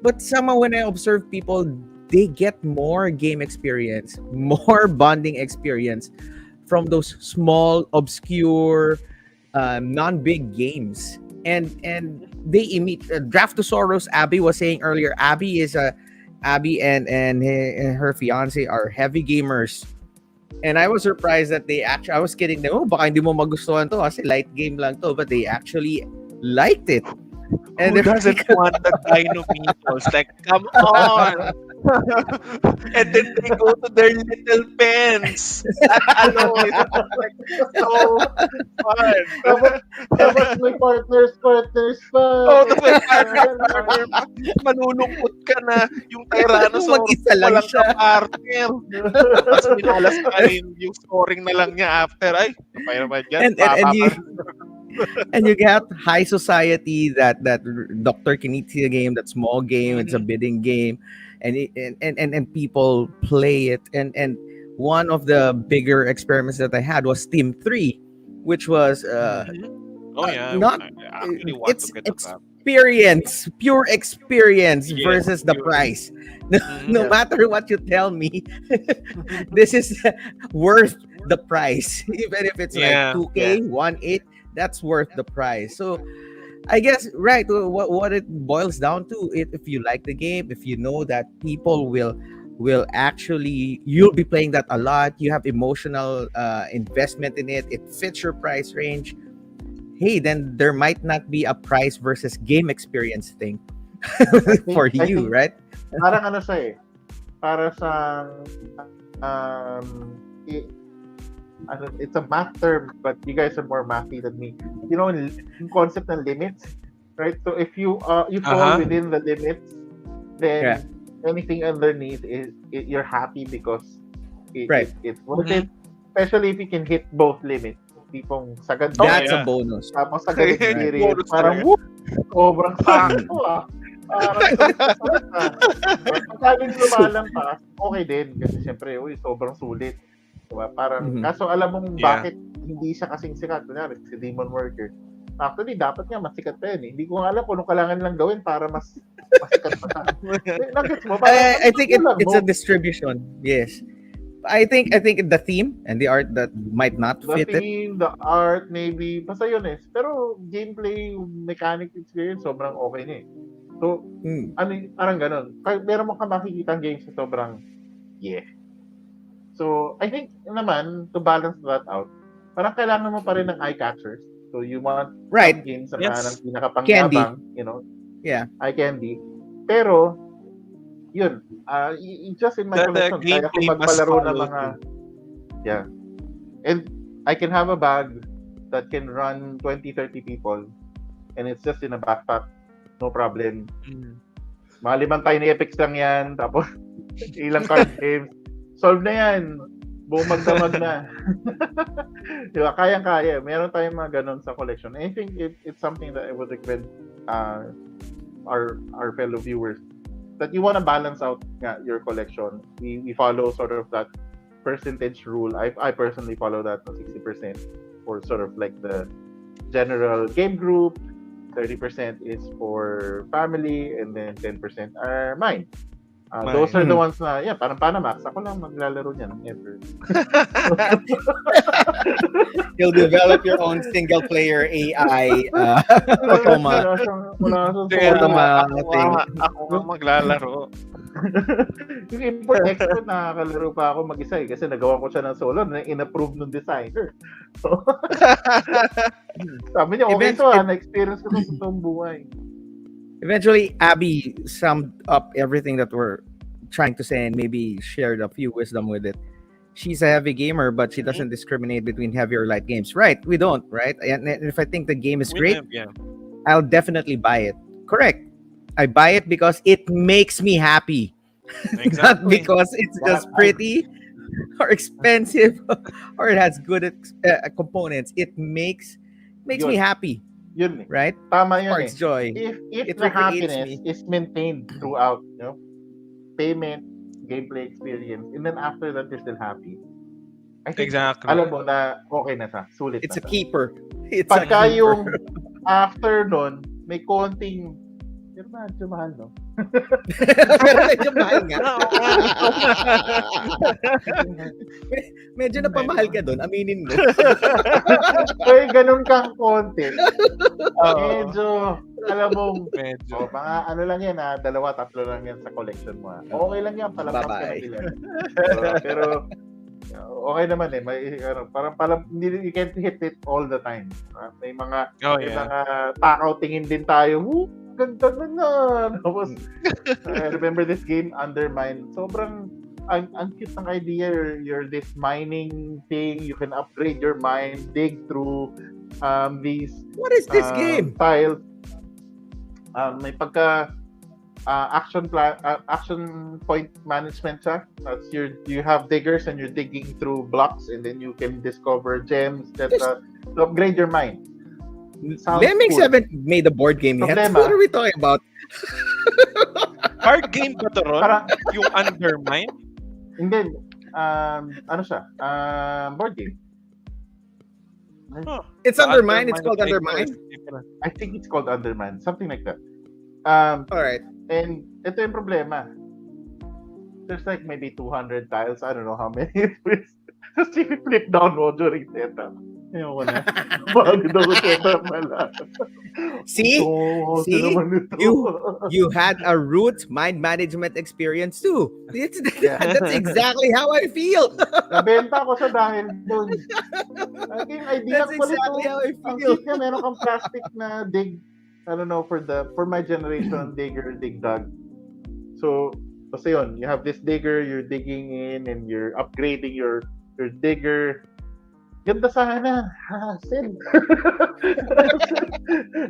but somehow when I observe people, they get more game experience, more bonding experience from those small, obscure, non-big games. And they immediate Draftosaurus. Abby was saying earlier. Abby and her fiance are heavy gamers. And I was surprised that they actually, I was kidding them, oh, baka hindi mo magustuhan to kasi light game lang to, but they actually liked it. And Who they're doesn't like, want the Dino Beetles? Like, come on! And then they go to their little pens. That alone is like so fun. Tapos, tapos may partners pa. Oh, tapos may partner pa. Manunungkot ka na yung Tyrannosaurus mag-isa lang walang siya. ka-partner. Tapos minalas ka yung scoring na lang niya after. Ay, kapay naman dyan. And you get high society, that Dr. Kenichi game, that small game, it's a bidding game, and people play it. And one of the bigger experiments that I had was Team 3, which was Oh yeah, not I actually want it's to get that. experience, pure experience Yes, versus the pure. price. Mhm. No Yeah. matter what you tell me, this is worth the price. Even if it's Yeah, like 2K, 1.8, that's worth the price. So I guess, right, what it boils down to, if you like the game, if you know that people will actually, you'll be playing that a lot, you have emotional investment in it, it fits your price range, hey, then there might not be a price versus game experience thing for I you, think right? parang ano siya eh. Para sa um i- it's a math term, but you guys are more mathy than me. You know, yung concept ng limits, right? So if you fall Uh-huh. within the limits, then Yeah. anything underneath you're happy because Right. it's worth Mhm. it. Especially if you can hit both limits. Tipong sagad Oh, That's yeah. a bonus. tapos sagad experience. Bonus Parang talaga. whoop, sobrang sakto ah. Parang sulit na sulit ah. Pagka yung lumalampas, okay din. Kasi syempre, uy, sobrang sulit. Diba? Parang, Mhm. kaso alam mong Yeah. bakit hindi siya kasing sikat. Kunyari, si Demon Worker. Actually, dapat nga masikat pa yun eh. Hindi ko nga alam kung anong kailangan lang gawin para masikat pa siya. Nuggets mo, parang, I think kulang it's mo. a distribution. Yes. I think the theme and the art that might not The fit it. theme, the art, maybe, basta yun eh. Pero gameplay, mechanic experience, sobrang okay na eh. So, parang ganun. Meron mo ka makikita ang games na sobrang, yeah. So, I think naman, to balance that out, parang kailangan mo pa rin ng eye catchers. So, you want Right. some games na Yes. parang pinakapangyabang, you know, Yeah. eye candy. Pero, yun, just in my The collection, kaya ko gameplay must magpalaro ng follow mga, too. yeah. And I can have a bag that can run 20-30 people and it's just in a backpack. No problem. Mm. Mga 5 tiny epics lang yan. Tapos, ilang card games. Solve na yan. Buong magdamag na. Diba? Kayang-kaya. Meron tayong mga ganun sa collection. I think it's something that I would recommend our fellow viewers. That you want to balance out nga your collection. We follow sort of that percentage rule. I personally follow that 60% for sort of like the general game group, 30% is for family, and then 10% are mine. Those are the ones na, parang Panamax. Ako lang maglalaro niyan ever. You'll develop your own single player AI automa. Ako nga maglalaro. Yung import-export, nakakalaro pa ako mag-isa kasi nagawa ko siya ng solo na in-approve ng designer. So, sabi niya, okay to na-experience ko sa totoong buhay. Eventually, Abby summed up everything that we're trying to say and maybe shared a few wisdom with it. She's a heavy gamer, but she doesn't discriminate between heavy or light games. Right, we don't, right? And if I think the game is great, I'll definitely buy it. Correct. I buy it because it makes me happy. Exactly. Not because it's just pretty or expensive or it has good components. It makes me happy. Yun eh. Right? Tama yun Sparks joy. If the happiness is maintained throughout, payment, gameplay experience, and then after that you're still happy. I think, Exactly. alam mo na okay na siya. Sulit It's na a siya. keeper. It's Pagka a keeper. yung after nun, may konting pero medyo mahal, no? Pero medyo mahal nga. Medyo napamahal ka doon, aminin mo. May ganun kang konti. Medyo, alam mo, Medyo. mga ano lang yan, 2-3 lang yan sa collection mo. Okay lang yan, palampas ka na Bye-bye. sila. Pero, okay naman eh. May, parang you can't hit it all the time. May mga, may mga takaw tingin din tayo. Ganda na. Tapos, I remember this game, Undermine. Sobrang, ang cute ng idea. You're this mining thing. You can upgrade your mine, dig through these What is this game? tiles. May pagka action point management siya. That's you have diggers and you're digging through blocks and then you can discover gems that to upgrade your mine. Lemmings haven't made a board game yet. Problema. What are we talking about? Card game ba to, Ron? Parang- Yung Undermine? Hindi, ano siya? Board game. It's Undermine. It's called Undermine. I think it's called Undermine. Something like that. All right. And ito yung problema. There's like maybe 200 tiles. I don't know how many it is. Tapos if you flip down mo during setup. Ayoko na. Bago daw setup pala. See? Oh, See? naman ito. You had a root mind management experience too. That's exactly how I feel. Nabenta ko siya dahil doon. Yung idea That's ko exactly how I Ang feel. cute niya, meron kang plastic na dig. I don't know, for my generation, digger, dig dug. So, kasi yun, you have this digger, you're digging in, and you're upgrading your digger. Ganda sana. Hassle.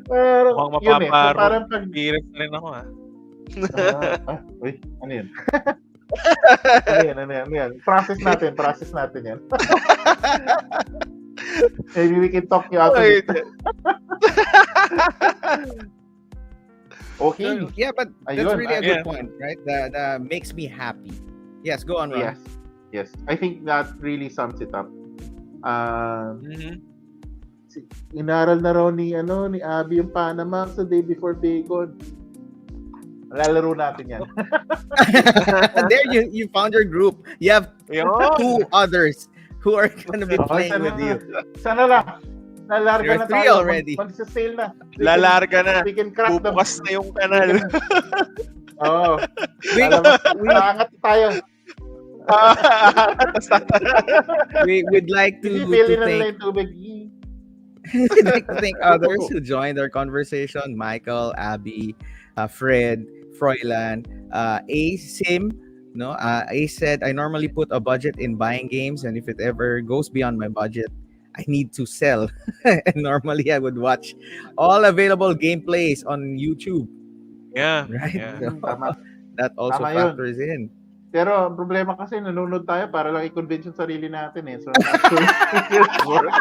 Mukhang Yun eh. So, mapaparo. parang pag... Pirit na rin ako, Uy, ano yun? Ano yan? Process natin yan. Maybe we can talk you out of it. Okay. Yeah, but that's Ayun, really a good yeah. point, right? That makes me happy. Yes, go on, Ron. Yes. I think that really sums it up. Inaral na raw ni Abby yung Panamax the day before Bacon. Lalaro natin yan. There you found your group. You have two others who are gonna be playing with you. Sana lang. Lalarga You're na three tayo. already. Mag-sale na. Lalarga na. We can crack them. Bubukas na yung kanal. Oo. We- Angat tayo. We'd like to Pipili na nila thank yung tubig. we'd like to thank others who joined our conversation. Michael, Abby, Fred, Froilan, Sim. No, A said, I normally put a budget in buying games, and if it ever goes beyond my budget, I need to sell. And normally I would watch all available gameplays on YouTube. Yeah. Right? Yeah. So, Tama. that also Tama yun. factors in. Pero ang problema kasi nanonood tayo para lang i-convince yung sarili natin eh. So, actually, it works.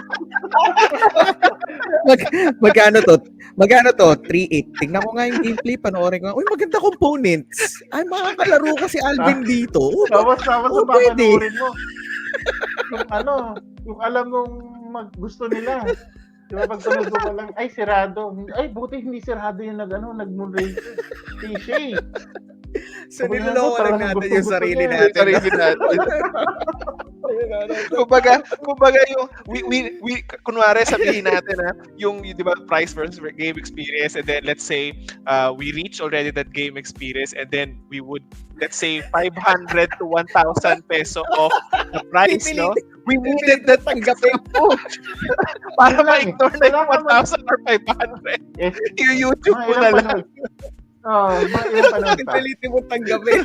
Magkano to? 3.8. Tingnan ko nga yung gameplay, panoorin ko. Uy, maganda components. Ay, makakalaro ko si Alvin dito. Tapos Oh, sa pwede. papanoorin mo. yung alam mong gusto nila. Di ba, pag panood mo pa lang, ay, sirado. Ay, buti hindi sirado yung nag-Moonraker. Si Shay. So, Sabi nga, niloloko lang talagang natin yung gustong-gusto sarili niya. natin. no? Sarili natin. kumbaga yung kunwari sabihin natin yung 'di ba price versus game experience, and then let's say we reach already that game experience, and then we would, let's say, 500 to 1,000 peso off the price, no? We needed that tanggapin. para Yun lang eh. ma-ignore na yung Wala 1,000 or 500. Yes. Yung YouTube Mga mo ilang na lang. panood. Mga ilang panood pa. Pilitin mo tanggapin.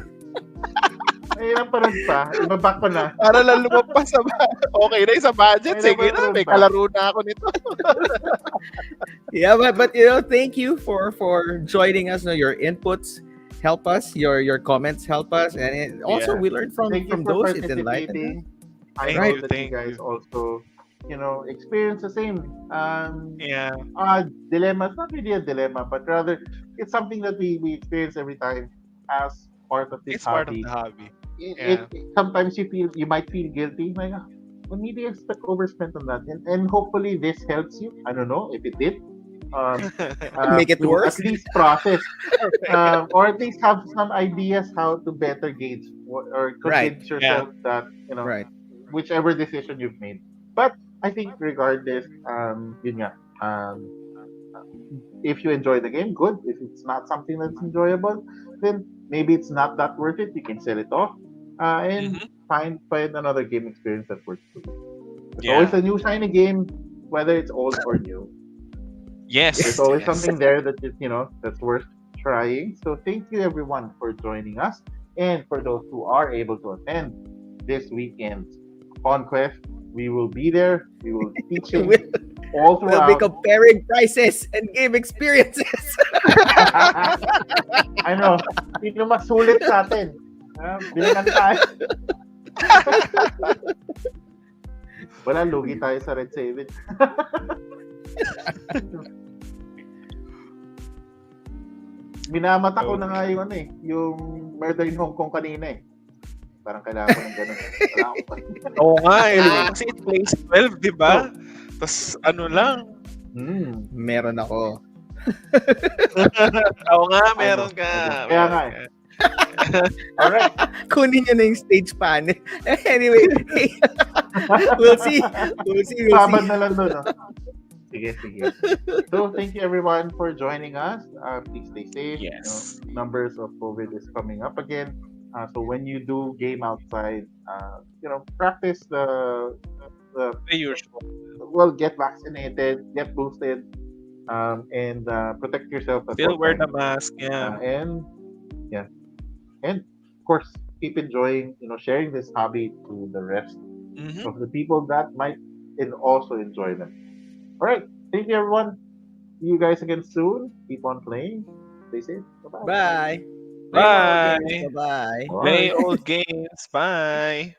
Mga ilang panood pa. Ibabak ko na. Para lang lumampas sa okay na yung sa budget. May Sige na, naman may pa. kalaro na ako nito. Yeah, but thank you for joining us. No, your inputs help us. Your comments help us, and also Yeah. we learn from Thank you for those. It's enlightening. participating. I Thank know you, that thank you guys you. also, experience the same Yeah. dilemma. It's not really a dilemma, but rather it's something that we experience every time as part of this It's part of hobby. the hobby. Sometimes you might feel guilty, like, maybe I overspent on that, and hopefully this helps you. I don't know if it did. Make it to worse? At least process, or at least have some ideas how to better gauge or Right. convince yourself that Right. whichever decision you've made. But I think regardless, yun nga, if you enjoy the game, good. If it's not something that's enjoyable, then maybe it's not that worth it. You can sell it off, and find another game experience that works for you. There's Yeah. always a new shiny game, whether it's old or new. Yes. There's always yes. something there that that's worth trying. So thank you everyone for joining us, and for those who are able to attend this weekend's Conquest, we will be there. We will be teaching all We'll be throughout. comparing prices and game experiences. Ano, sino mas sulit sa atin? Bilangan tayo. Wala, lugi tayo sa Red 7. Minamata ko na nga yung yung Murder in Hong Kong kanina eh. Parang kailangan ko ng ganun. Wala akong pa. Oo nga, kasi it plays 12, di ba? Tapos ano lang. Meron ako. Oo nga, meron ka. Kaya nga eh. Alright. Kunin nyo na yung stage panel. Anyway, we'll see. Sabad na lang doon. Sige. So, thank you everyone for joining us. Please stay safe. Yes. Numbers of COVID is coming up again. So when you do game outside, practice the The usual. well, get vaccinated, get boosted, and protect yourself. At Still all wear the times. mask. Yeah. And of course, keep enjoying, sharing this hobby to the rest Mhm. of the people that might also enjoy them. All right, thank you everyone. See you guys again soon. Keep on playing. Stay safe. Bye-bye. Bye. Bye. Bye. Play old games. Bye.